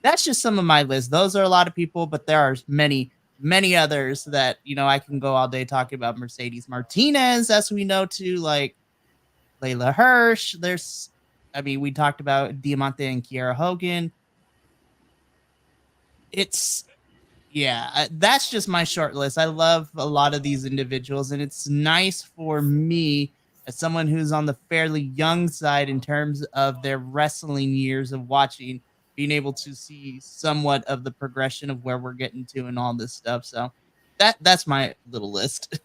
that's just some of my list. Those are a lot of people, but there are many, many others that, I can go all day talking about. Mercedes Martinez, as we know, too, like Layla Hirsch. We talked about Diamante and Kiera Hogan. That's just my short list. I love a lot of these individuals, and it's nice for me, as someone who's on the fairly young side in terms of their wrestling years of watching, being able to see somewhat of the progression of where we're getting to and all this stuff. So that's my little list.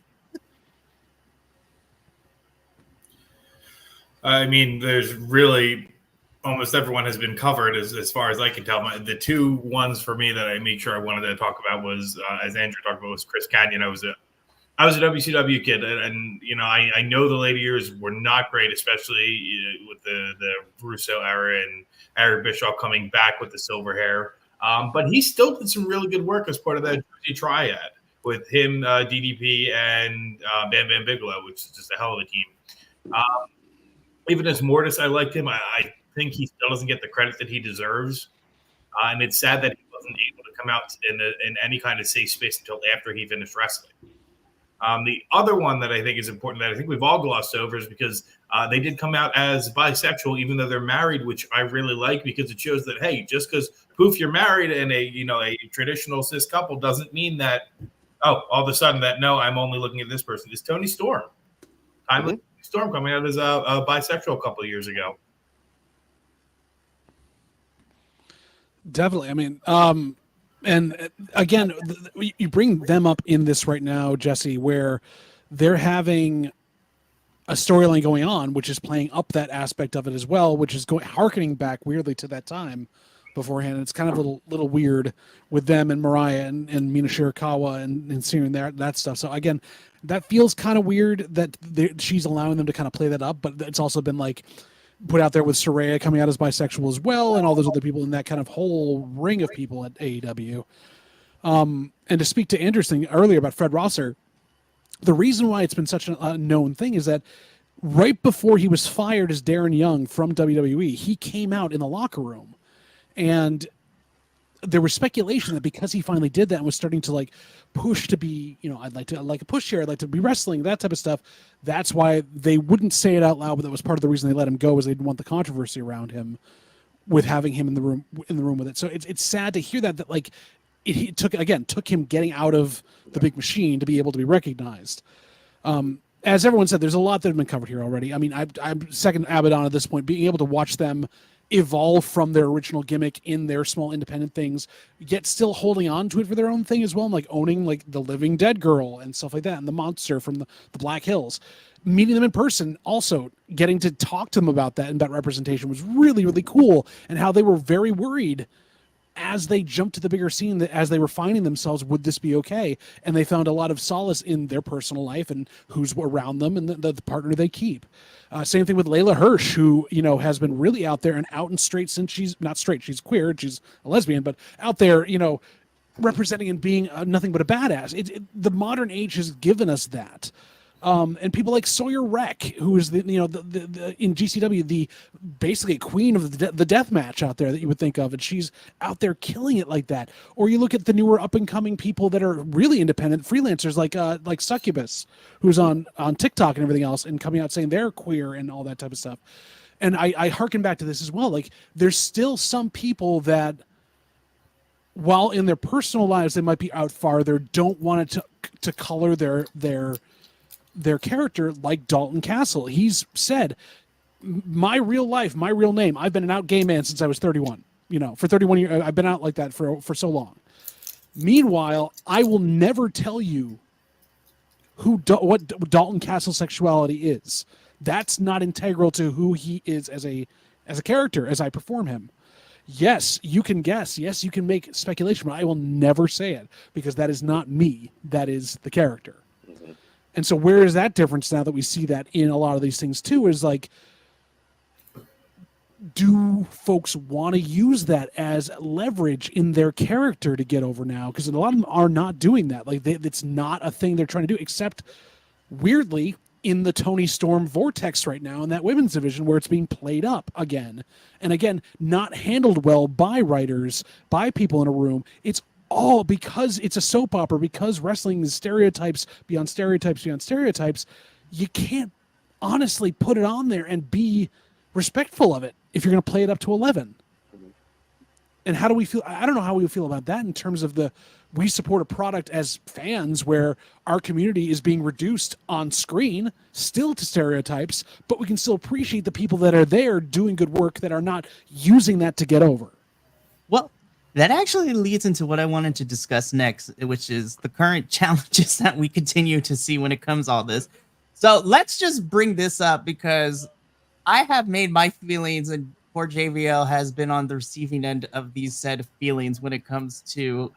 I mean, there's really almost everyone has been covered as far as I can tell. The two ones for me that I make sure I wanted to talk about was, as Andrew talked about, was Chris Kanyon. I was a WCW kid, and I know the later years were not great, especially with the Russo era and Eric Bischoff coming back with the silver hair. But he still did some really good work as part of that Jersey triad with him, DDP, and Bam Bam Bigelow, which is just a hell of a team. Even as Mortis, I liked him. I think he still doesn't get the credit that he deserves. And it's sad that he wasn't able to come out in any kind of safe space until after he finished wrestling. The other one that I think is important that I think we've all glossed over is because they did come out as bisexual, even though they're married, which I really like because it shows that, hey, just because poof, you're married and a traditional cis couple doesn't mean that, all of a sudden that, no, I'm only looking at this person. It's Tony Storm. Storm coming out as a bisexual a couple of years ago. Definitely. I mean, and again, you bring them up in this right now, Jesse, where they're having a storyline going on, which is playing up that aspect of it as well, which is harkening back weirdly to that time beforehand. It's kind of a little weird with them and Mariah and Mina Shirakawa and seeing that stuff. So again, that feels kind of weird that she's allowing them to kind of play that up, but it's also been like put out there with Saraya coming out as bisexual as well, and all those other people in that kind of whole ring of people at AEW. And to speak to Andrew's thing earlier about Fred Rosser, the reason why it's been such a known thing is that right before he was fired as Darren Young from WWE, he came out in the locker room, and there was speculation that because he finally did that and was starting to like push to be, I'd like a push here, I'd like to be wrestling, that type of stuff. That's why they wouldn't say it out loud, but that was part of the reason they let him go, was they didn't want the controversy around him with having him in the room with it. So it's sad to hear that like it took him getting out of the big machine to be able to be recognized. As everyone said, there's a lot that have been covered here already. I mean, I'm second Abaddon at this point, being able to watch them evolve from their original gimmick in their small independent things, yet still holding on to it for their own thing as well, and like owning like the Living Dead girl and stuff like that, and the monster from the Black Hills. Meeting them in person, also getting to talk to them about that and that representation was really, really cool, and how they were very worried as they jumped to the bigger scene, that as they were finding themselves, would this be okay? And they found a lot of solace in their personal life and who's around them and the partner they keep. Same thing with Layla Hirsch, who, has been really out there and out and straight since she's not straight. She's queer. She's a lesbian, but out there, representing and being nothing but a badass. The modern age has given us that. And people like Sawyer Wreck, who is the in GCW, the basically queen of the death match out there that you would think of, and she's out there killing it like that. Or you look at the newer up and coming people that are really independent freelancers like Succubus, who's on TikTok and everything else, and coming out saying they're queer and all that type of stuff. And I hearken back to this as well. Like, there's still some people that, while in their personal lives they might be out farther, don't want it to color their character, like Dalton Castle. He's said, my real life, my real name, I've been an out gay man since I was 31. For 31 years, I've been out like that for so long. Meanwhile, I will never tell you what Dalton Castle's sexuality is. That's not integral to who he is as a character, as I perform him. Yes, you can guess. Yes, you can make speculation, but I will never say it, because that is not me. That is the character. And so where is that difference now that we see that in a lot of these things too, is like, do folks want to use that as leverage in their character to get over now? Because a lot of them are not doing that. Like, it's not a thing they're trying to do, except weirdly in the Tony Storm vortex right now in that women's division, where it's being played up again and again, not handled well by writers, by people in a room. It's all because it's a soap opera, because wrestling is stereotypes beyond stereotypes beyond stereotypes. You can't honestly put it on there and be respectful of it if you're going to play it up to 11. And how do we feel? I don't know how we feel about that in terms of we support a product as fans where our community is being reduced on screen still to stereotypes, but we can still appreciate the people that are there doing good work, that are not using that to get over. Well, that actually leads into what I wanted to discuss next, which is the current challenges that we continue to see when it comes to all this. So let's just bring this up, because I have made my feelings, and poor JVL has been on the receiving end of these said feelings when it comes to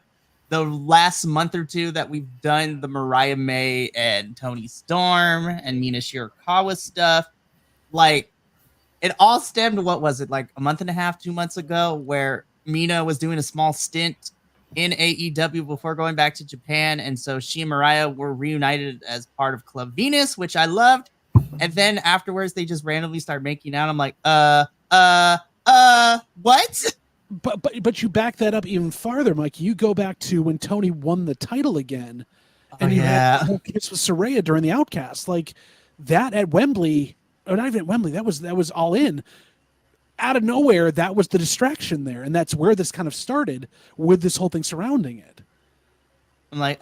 the last month or two that we've done the Mariah May and Tony Storm and Mina Shirakawa stuff. Like, it all stemmed, what was it, like a month and a half, 2 months ago, where Mina was doing a small stint in AEW before going back to Japan. And so she and Mariah were reunited as part of Club Venus, which I loved. And then afterwards, they just randomly start making out. I'm like, what? But you back that up even farther, Mike. You go back to when Tony won the title again, and you had the whole kiss with Saraya during the Outcast, like that at Wembley, or not even at Wembley. That was all in. Out of nowhere, that was the distraction there, and that's where this kind of started with this whole thing surrounding it. I'm like,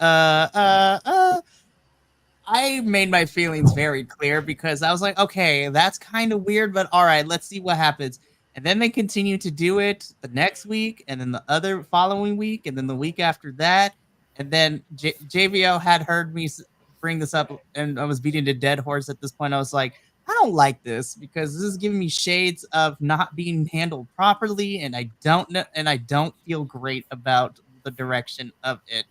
I made my feelings very clear because I was like, okay, that's kind of weird, but all right, let's see what happens. And then they continue to do it the next week, and then the other following week, and then the week after that. And then JVL had heard me bring this up, and I was beating a dead horse at this point. I was like, I don't like this because this is giving me shades of not being handled properly, and I don't know, and I don't feel great about the direction of it.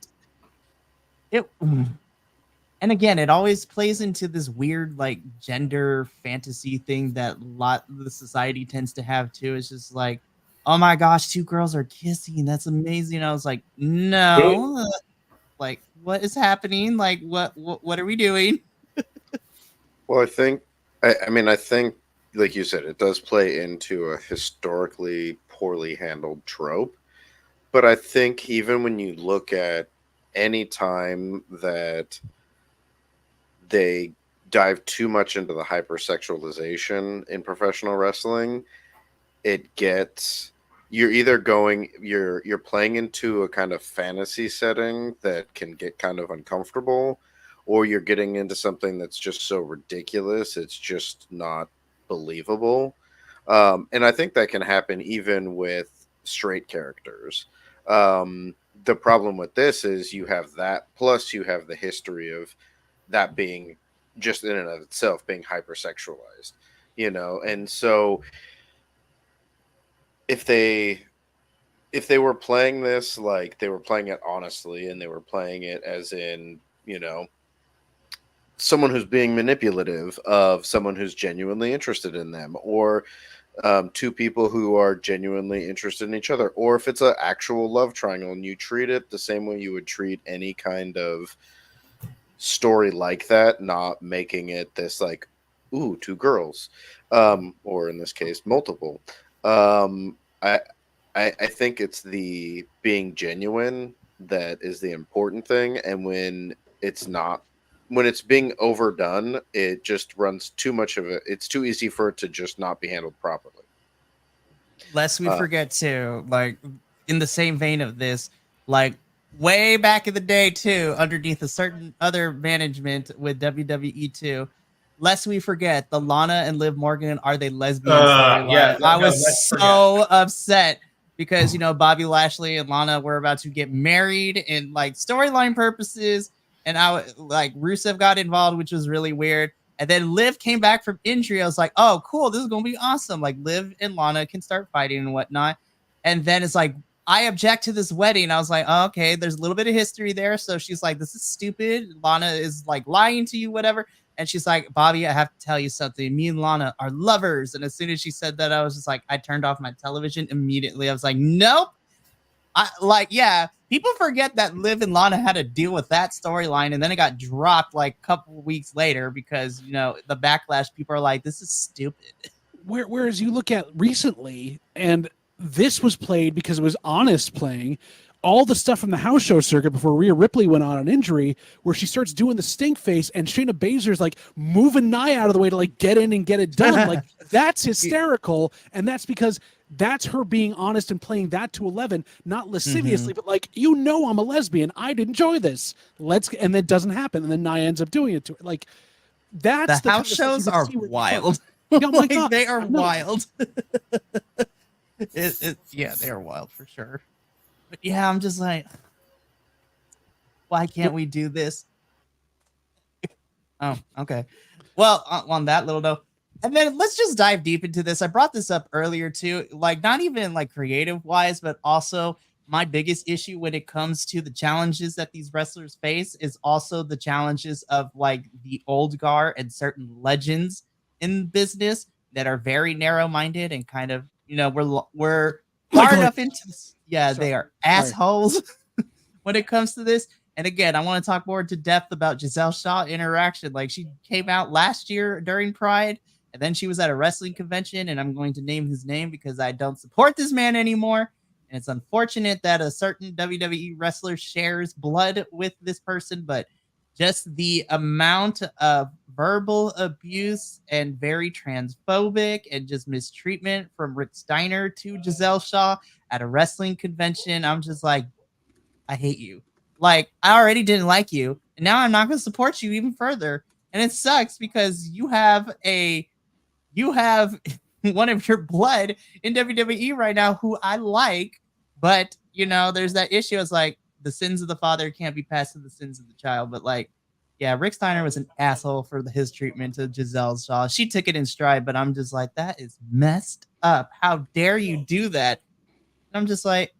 And again, it always plays into this weird like gender fantasy thing that a lot of the society tends to have too. It's just like, oh my gosh, two girls are kissing. That's amazing. I was like, no, like what is happening? Like what are we doing? Well, I think, like you said, it does play into a historically poorly handled trope. But I think even when you look at any time that they dive too much into the hypersexualization in professional wrestling, it gets, you're playing into a kind of fantasy setting that can get kind of uncomfortable, or you're getting into something that's just so ridiculous it's just not believable. And I think that can happen even with straight characters. The problem with this is you have that, plus you have the history of that being just in and of itself being hypersexualized, and so if they were playing this like they were playing it honestly, and they were playing it as in, someone who's being manipulative of someone who's genuinely interested in them, or two people who are genuinely interested in each other, or if it's an actual love triangle and you treat it the same way you would treat any kind of story like that, not making it this like, ooh, two girls, or in this case multiple. I think it's the being genuine that is the important thing, and when it's being overdone, it just runs too much of it. It's too easy for it to just not be handled properly. Lest we forget too, like in the same vein of this, like way back in the day too, underneath a certain other management with WWE too, lest we forget the Lana and Liv Morgan Are They Lesbians storyline. Yeah, I was so upset because Bobby Lashley and Lana were about to get married in like storyline purposes, and Rusev got involved, which was really weird. And then Liv came back from injury. I was like, oh cool, this is gonna be awesome. Like Liv and Lana can start fighting and whatnot. And then it's like, I object to this wedding. I was like, oh, okay, there's a little bit of history there. So she's like, this is stupid. Lana is like lying to you, whatever. And she's like, Bobby, I have to tell you something. Me and Lana are lovers. And as soon as she said that, I was just like, I turned off my television immediately. I was like, nope. People forget that Liv and Lana had to deal with that storyline. And then it got dropped like a couple of weeks later because, the backlash, people are like, this is stupid. Whereas you look at recently, and this was played because it was honest playing, all the stuff from the house show circuit before Rhea Ripley went on an injury, where she starts doing the stink face and Shayna Baszler's like moving Nia out of the way to like get in and get it done. Like that's hysterical. And that's because that's her being honest and playing that to 11, not lasciviously, but like, I'm a lesbian. I'd enjoy this. And that doesn't happen. And then Nia ends up doing it to her. Like that's the house shows are wild. Oh my God, they are wild. They are wild for sure. But yeah, I'm just like, why can't we do this? Oh, okay. Well, on that little note, And then let's just dive deep into this. I brought this up earlier too, like not even like creative wise, but also my biggest issue when it comes to the challenges that these wrestlers face is also the challenges of like the old guard and certain legends in business that are very narrow-minded and kind of, we're far enough into this. Yeah, they are assholes when it comes to this. And again, I want to talk more into depth about Giselle Shaw interaction. Like she came out last year during Pride, and then she was at a wrestling convention, and I'm going to name his name because I don't support this man anymore. And it's unfortunate that a certain WWE wrestler shares blood with this person, but just the amount of verbal abuse and very transphobic and just mistreatment from Rick Steiner to Giselle Shaw at a wrestling convention, I'm just like, I hate you. Like, I already didn't like you, and now I'm not going to support you even further. And it sucks because you have one of your blood in WWE right now who I like, but there's that issue. It's like the sins of the father can't be passed to the sins of the child. But like, yeah, Rick Steiner was an asshole for his treatment to Giselle Shaw. She took it in stride, but I'm just like, that is messed up. How dare you do that? And I'm just like,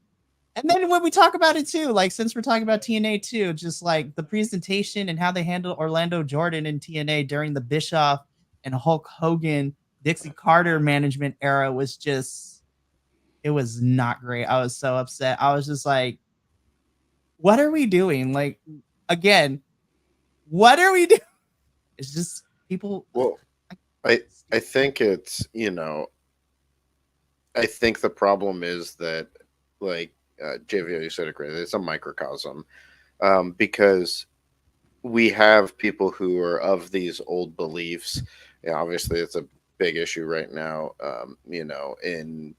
and then when we talk about it too, like since we're talking about TNA too, just like the presentation and how they handled Orlando Jordan in TNA during the Bischoff and Hulk Hogan, Dixie Carter management era was just, it was not great. I was so upset. I was just like, what are we doing? Like, again, what are we doing? It's just people. Well, I think it's, I think the problem is that, like, JVO, you said it great. It's a microcosm because we have people who are of these old beliefs. Yeah, obviously, it's a big issue right now, in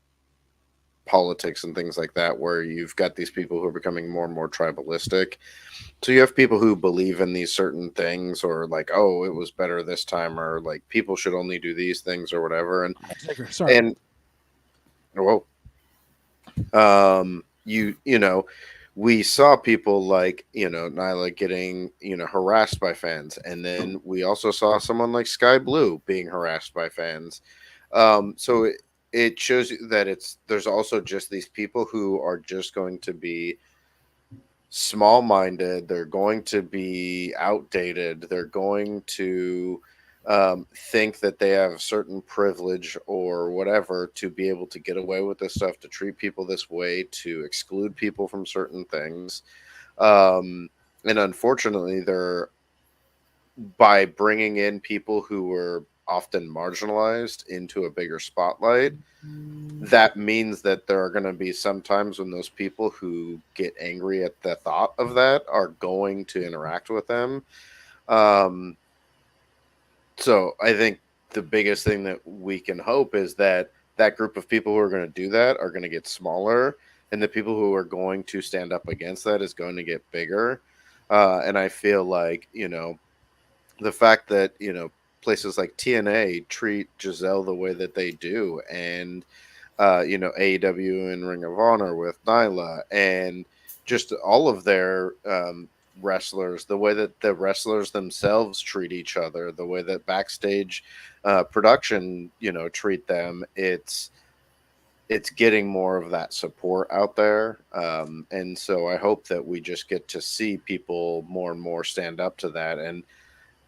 politics and things like that, where you've got these people who are becoming more and more tribalistic. So you have people who believe in these certain things, or like, oh, it was better this time, or like people should only do these things or whatever. And we saw people like, Nyla getting, harassed by fans. And then we also saw someone like Sky Blue being harassed by fans. So it shows you that there's also just these people who are just going to be small-minded. They're going to be outdated. They're going to think that they have certain privilege or whatever to be able to get away with this stuff, to treat people this way, to exclude people from certain things. And unfortunately, by bringing in people who were often marginalized into a bigger spotlight, that means that there are going to be some times when those people who get angry at the thought of that are going to interact with them. So I think the biggest thing that we can hope is that group of people who are going to do that are going to get smaller, and the people who are going to stand up against that is going to get bigger. And I feel like, the fact that, places like TNA treat Giselle the way that they do, and, AEW and Ring of Honor with Nyla, and just all of their wrestlers, the way that the wrestlers themselves treat each other, the way that backstage production, treat them, it's getting more of that support out there. And so I hope that we just get to see people more and more stand up to that. And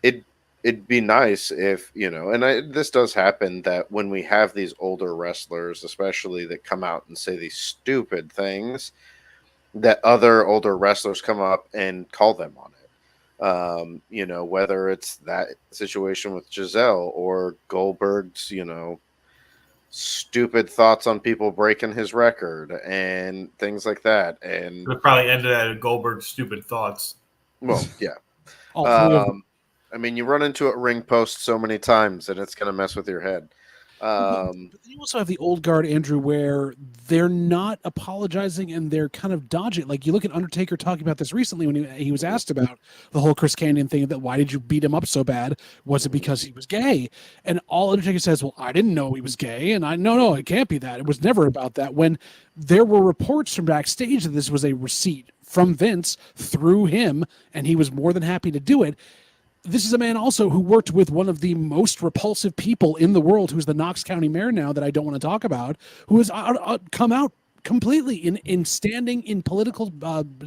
it'd be nice if, this does happen, that when we have these older wrestlers, especially, that come out and say these stupid things, that other older wrestlers come up and call them on it. Whether it's that situation with Giselle or Goldberg's, stupid thoughts on people breaking his record and things like that. And it probably ended at Goldberg's stupid thoughts. Well, yeah. You run into a ring post so many times and it's going to mess with your head. But you also have the old guard, Andrew, where they're not apologizing and they're kind of dodging. Like, you look at Undertaker talking about this recently when he was asked about the whole Chris Canyon thing, that why did you beat him up so bad? Was it because he was gay? And all Undertaker says, well, I didn't know he was gay. And no, it can't be that. It was never about that. When there were reports from backstage that this was a receipt from Vince through him, and he was more than happy to do it. this is a man also who worked with one of the most repulsive people in the world, who's the Knox County mayor now, that I don't want to talk about, who has come out completely in standing in political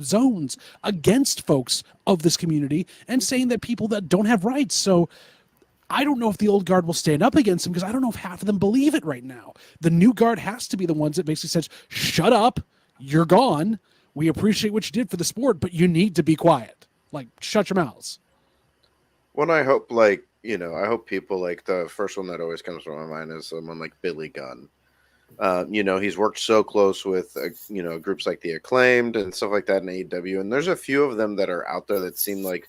zones against folks of this community and saying that people that don't have rights. So I don't know if the old guard will stand up against him, because I don't know if half of them believe it right now. The new guard has to be the ones that basically says, shut up, you're gone. We appreciate what you did for the sport, but you need to be quiet. Like, shut your mouths. Well, I hope, like, you know, I hope people, like, the first one that always comes to my mind is someone like Billy Gunn. You know, he's worked so close with, you know, groups like the Acclaimed and stuff like that in AEW. And there's a few of them that are out there that seem like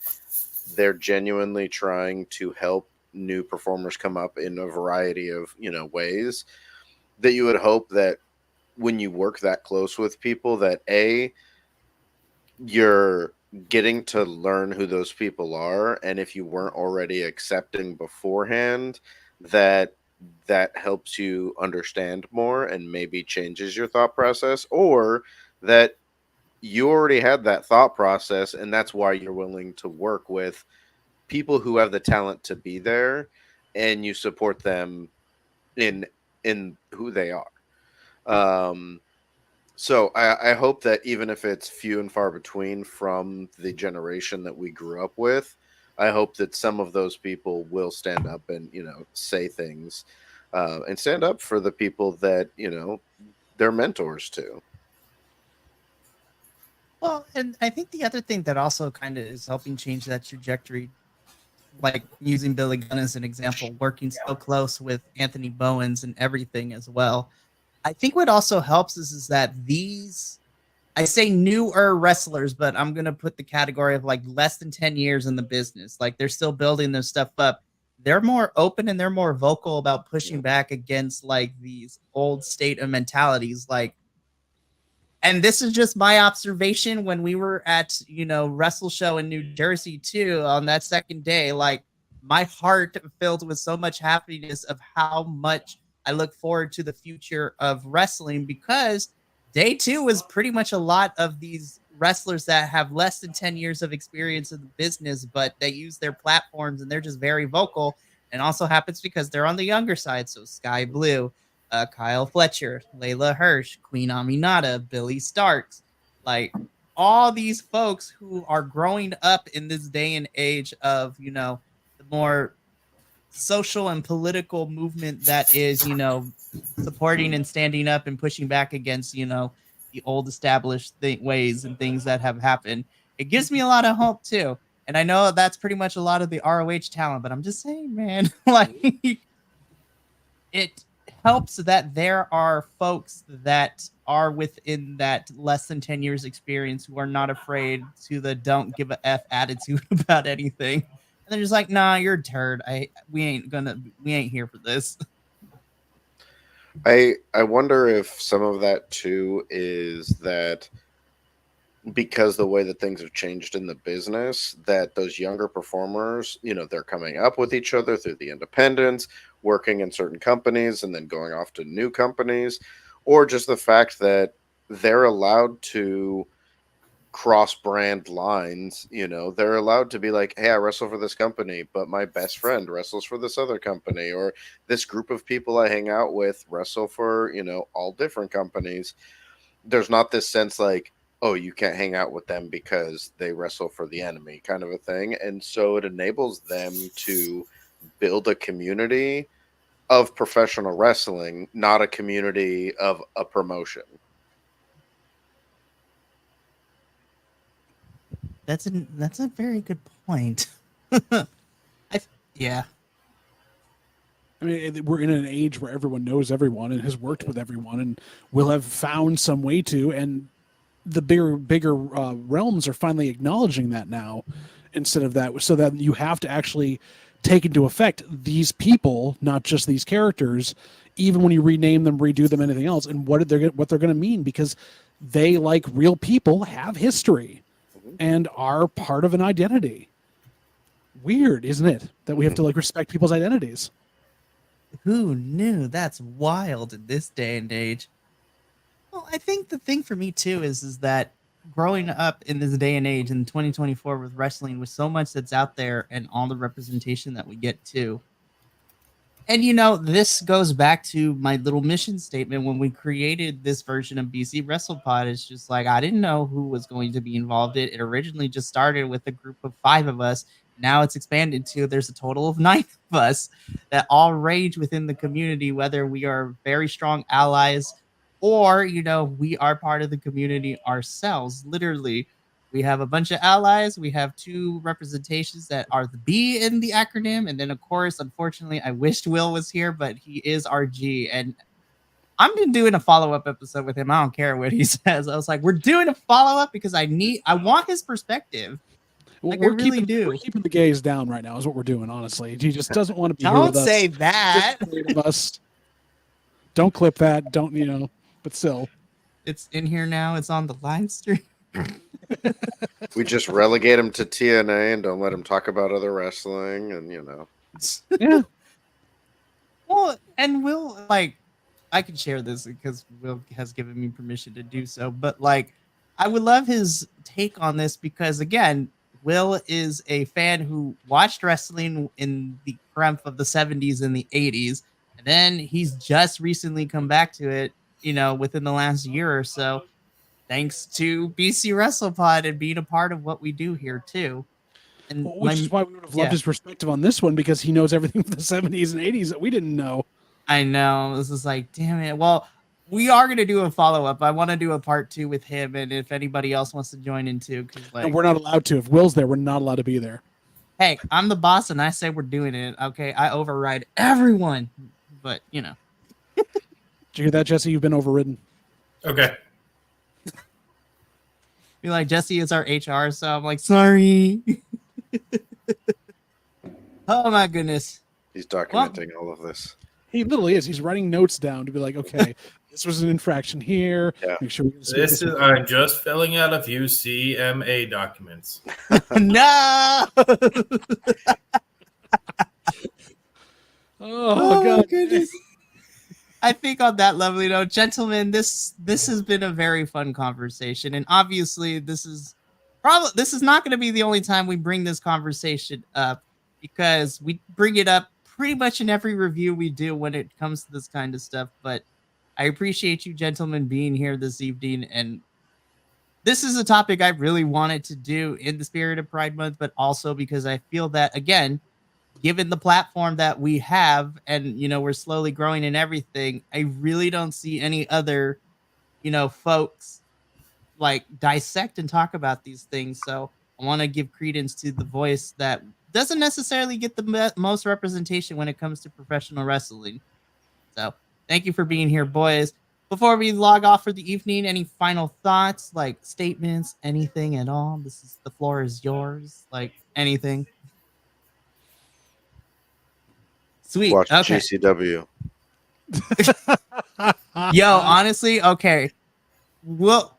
they're genuinely trying to help new performers come up in a variety of, you know, ways, that you would hope that when you work that close with people, that you're getting to learn who those people are. And if you weren't already accepting beforehand, that helps you understand more and maybe changes your thought process, or that you already had that thought process and that's why you're willing to work with people who have the talent to be there, and you support them in who they are. So I hope that even if it's few and far between from the generation that we grew up with, I hope that some of those people will stand up and, you know, say things and stand up for the people that, you know, they're mentors to. Well, and I think the other thing that also kind of is helping change that trajectory, like using Billy Gunn as an example, working so close with Anthony Bowens and everything as well. I think what also helps is that these, I say newer wrestlers, but I'm going to put the category of like less than 10 years in the business. Like, they're still building their stuff up. They're more open and they're more vocal about pushing back against like these old state of mentalities. Like, and this is just my observation when we were at, you know, Wrestle Show in New Jersey too, on that second day, like my heart filled with so much happiness of how much I look forward to the future of wrestling, because day two was pretty much a lot of these wrestlers that have less than 10 years of experience in the business, but they use their platforms and they're just very vocal. And also happens because they're on the younger side. So Sky Blue, Kyle Fletcher, Layla Hirsch, Queen Aminata, Billy Starks, like all these folks who are growing up in this day and age of, you know, the more social and political movement that is, you know, supporting and standing up and pushing back against, you know, the old established ways and things that have happened. It gives me a lot of hope too. And I know that's pretty much a lot of the ROH talent, but I'm just saying, man, like it helps that there are folks that are within that less than 10 years experience who are not afraid to the don't give a F attitude about anything. And they're just like, nah, you're a turd. We ain't here for this. I wonder if some of that too is that because the way that things have changed in the business, that those younger performers, you know, they're coming up with each other through the independents, working in certain companies and then going off to new companies, or just the fact that they're allowed to cross brand lines. You know, they're allowed to be like, hey, I wrestle for this company, but my best friend wrestles for this other company, or this group of people I hang out with wrestle for, you know, all different companies. There's not this sense like, oh, you can't hang out with them because they wrestle for the enemy kind of a thing. And so it enables them to build a community of professional wrestling, not a community of a promotion. That's a very good point. Yeah. I mean, we're in an age where everyone knows everyone and has worked with everyone and will have found some way to, and the bigger realms are finally acknowledging that now, instead of that, so that you have to actually take into effect these people, not just these characters, even when you rename them, redo them, anything else, and what they're going to mean, because they, like real people, have history and are part of an identity. Weird, isn't it, that we have to like respect people's identities? Who knew? That's wild in this day and age. Well, I think the thing for me too is that growing up in this day and age in 2024 with wrestling, with so much that's out there and all the representation that we get to. And this goes back to my little mission statement when we created this version of BC WrestlePod. It's just like I didn't know who was going to be involved. It originally just started with a group of 5 of us. Now it's expanded to there's a total of 9 of us that all range within the community, whether we are very strong allies or we are part of the community ourselves. Literally, we have a bunch of allies. We have 2 representations that are the B in the acronym. And then, of course, unfortunately, I wished Will was here, but he is our G. And I'm been doing a follow-up episode with him. I don't care what he says. I was like, we're doing a follow-up because I want his perspective. Like, we're really keeping, We're keeping the gays down right now is what we're doing, honestly. He just doesn't want to be here with us. Don't say that. Don't clip that. Don't, but still. It's in here now. It's on the live stream. We just relegate him to TNA and don't let him talk about other wrestling, and Yeah. Well, and Will, like, I can share this because Will has given me permission to do so, but like, I would love his take on this because, again, Will is a fan who watched wrestling in the crump of the 70s and the 80s, and then he's just recently come back to it, within the last year or so, thanks to BC WrestlePod and being a part of what we do here too. And which is why we would have loved his perspective on this one, because he knows everything from the 70s and 80s that we didn't know. I know. This is like, damn it. Well, we are going to do a follow-up. I want to do a part 2 with him, and if anybody else wants to join in too. And we're not allowed to. If Will's there, we're not allowed to be there. Hey, I'm the boss, and I say we're doing it. Okay, I override everyone. But, Did you hear that, Jesse? You've been overridden. Okay. Be like, Jesse is our HR, so I'm like, sorry. Oh, my goodness. he's documenting all of this. He literally is. He's writing notes down to be like, okay, this was an infraction here. Yeah. Make sure I'm just filling out a few CMA documents. No. Oh, God. Goodness. I think on that lovely note, gentlemen, this has been a very fun conversation, and obviously this is not going to be the only time we bring this conversation up, because we bring it up pretty much in every review we do when it comes to this kind of stuff. But I appreciate you gentlemen being here this evening, and this is a topic I really wanted to do in the spirit of Pride Month, but also because I feel that, again, given the platform that we have and, we're slowly growing in everything, I really don't see any other, folks like dissect and talk about these things. So I want to give credence to the voice that doesn't necessarily get the most representation when it comes to professional wrestling. So thank you for being here, boys. Before we log off for the evening, any final thoughts, like statements, anything at all? The floor is yours, like anything. Sweet. Watch Okay. GCW. Yo, honestly, okay. We'll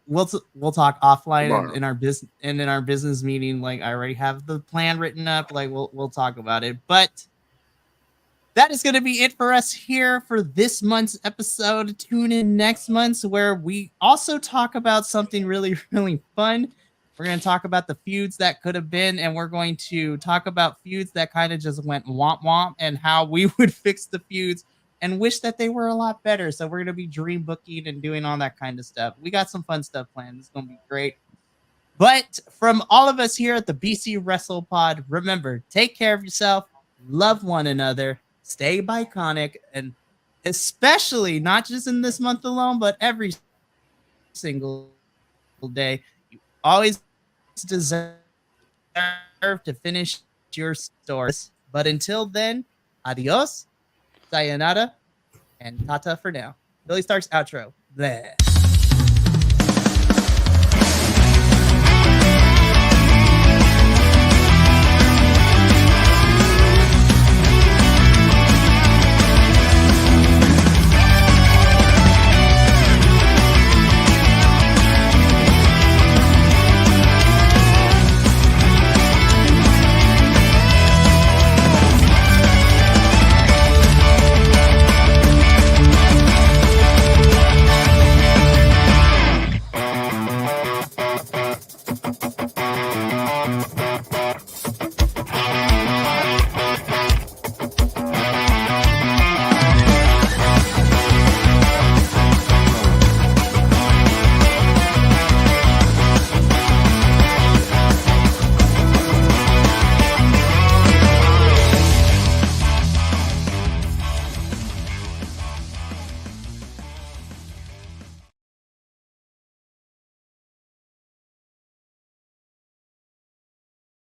talk offline in our business and in our business meeting. Like, I already have the plan written up. Like, we'll talk about it. But that is going to be it for us here for this month's episode. Tune in next month where we also talk about something really, really fun. We're going to talk about the feuds that could have been, and we're going to talk about feuds that kind of just went womp womp and how we would fix the feuds and wish that they were a lot better. So we're going to be dream booking and doing all that kind of stuff. We got some fun stuff planned. It's going to be great. But from all of us here at the BC WrestlePod, remember, take care of yourself, love one another, stay Bi-Conic, and especially not just in this month alone, but every single day, you always deserve to finish your stories. But until then, adios, sayonara, and tata for now. Billy Stark's outro. Bleh.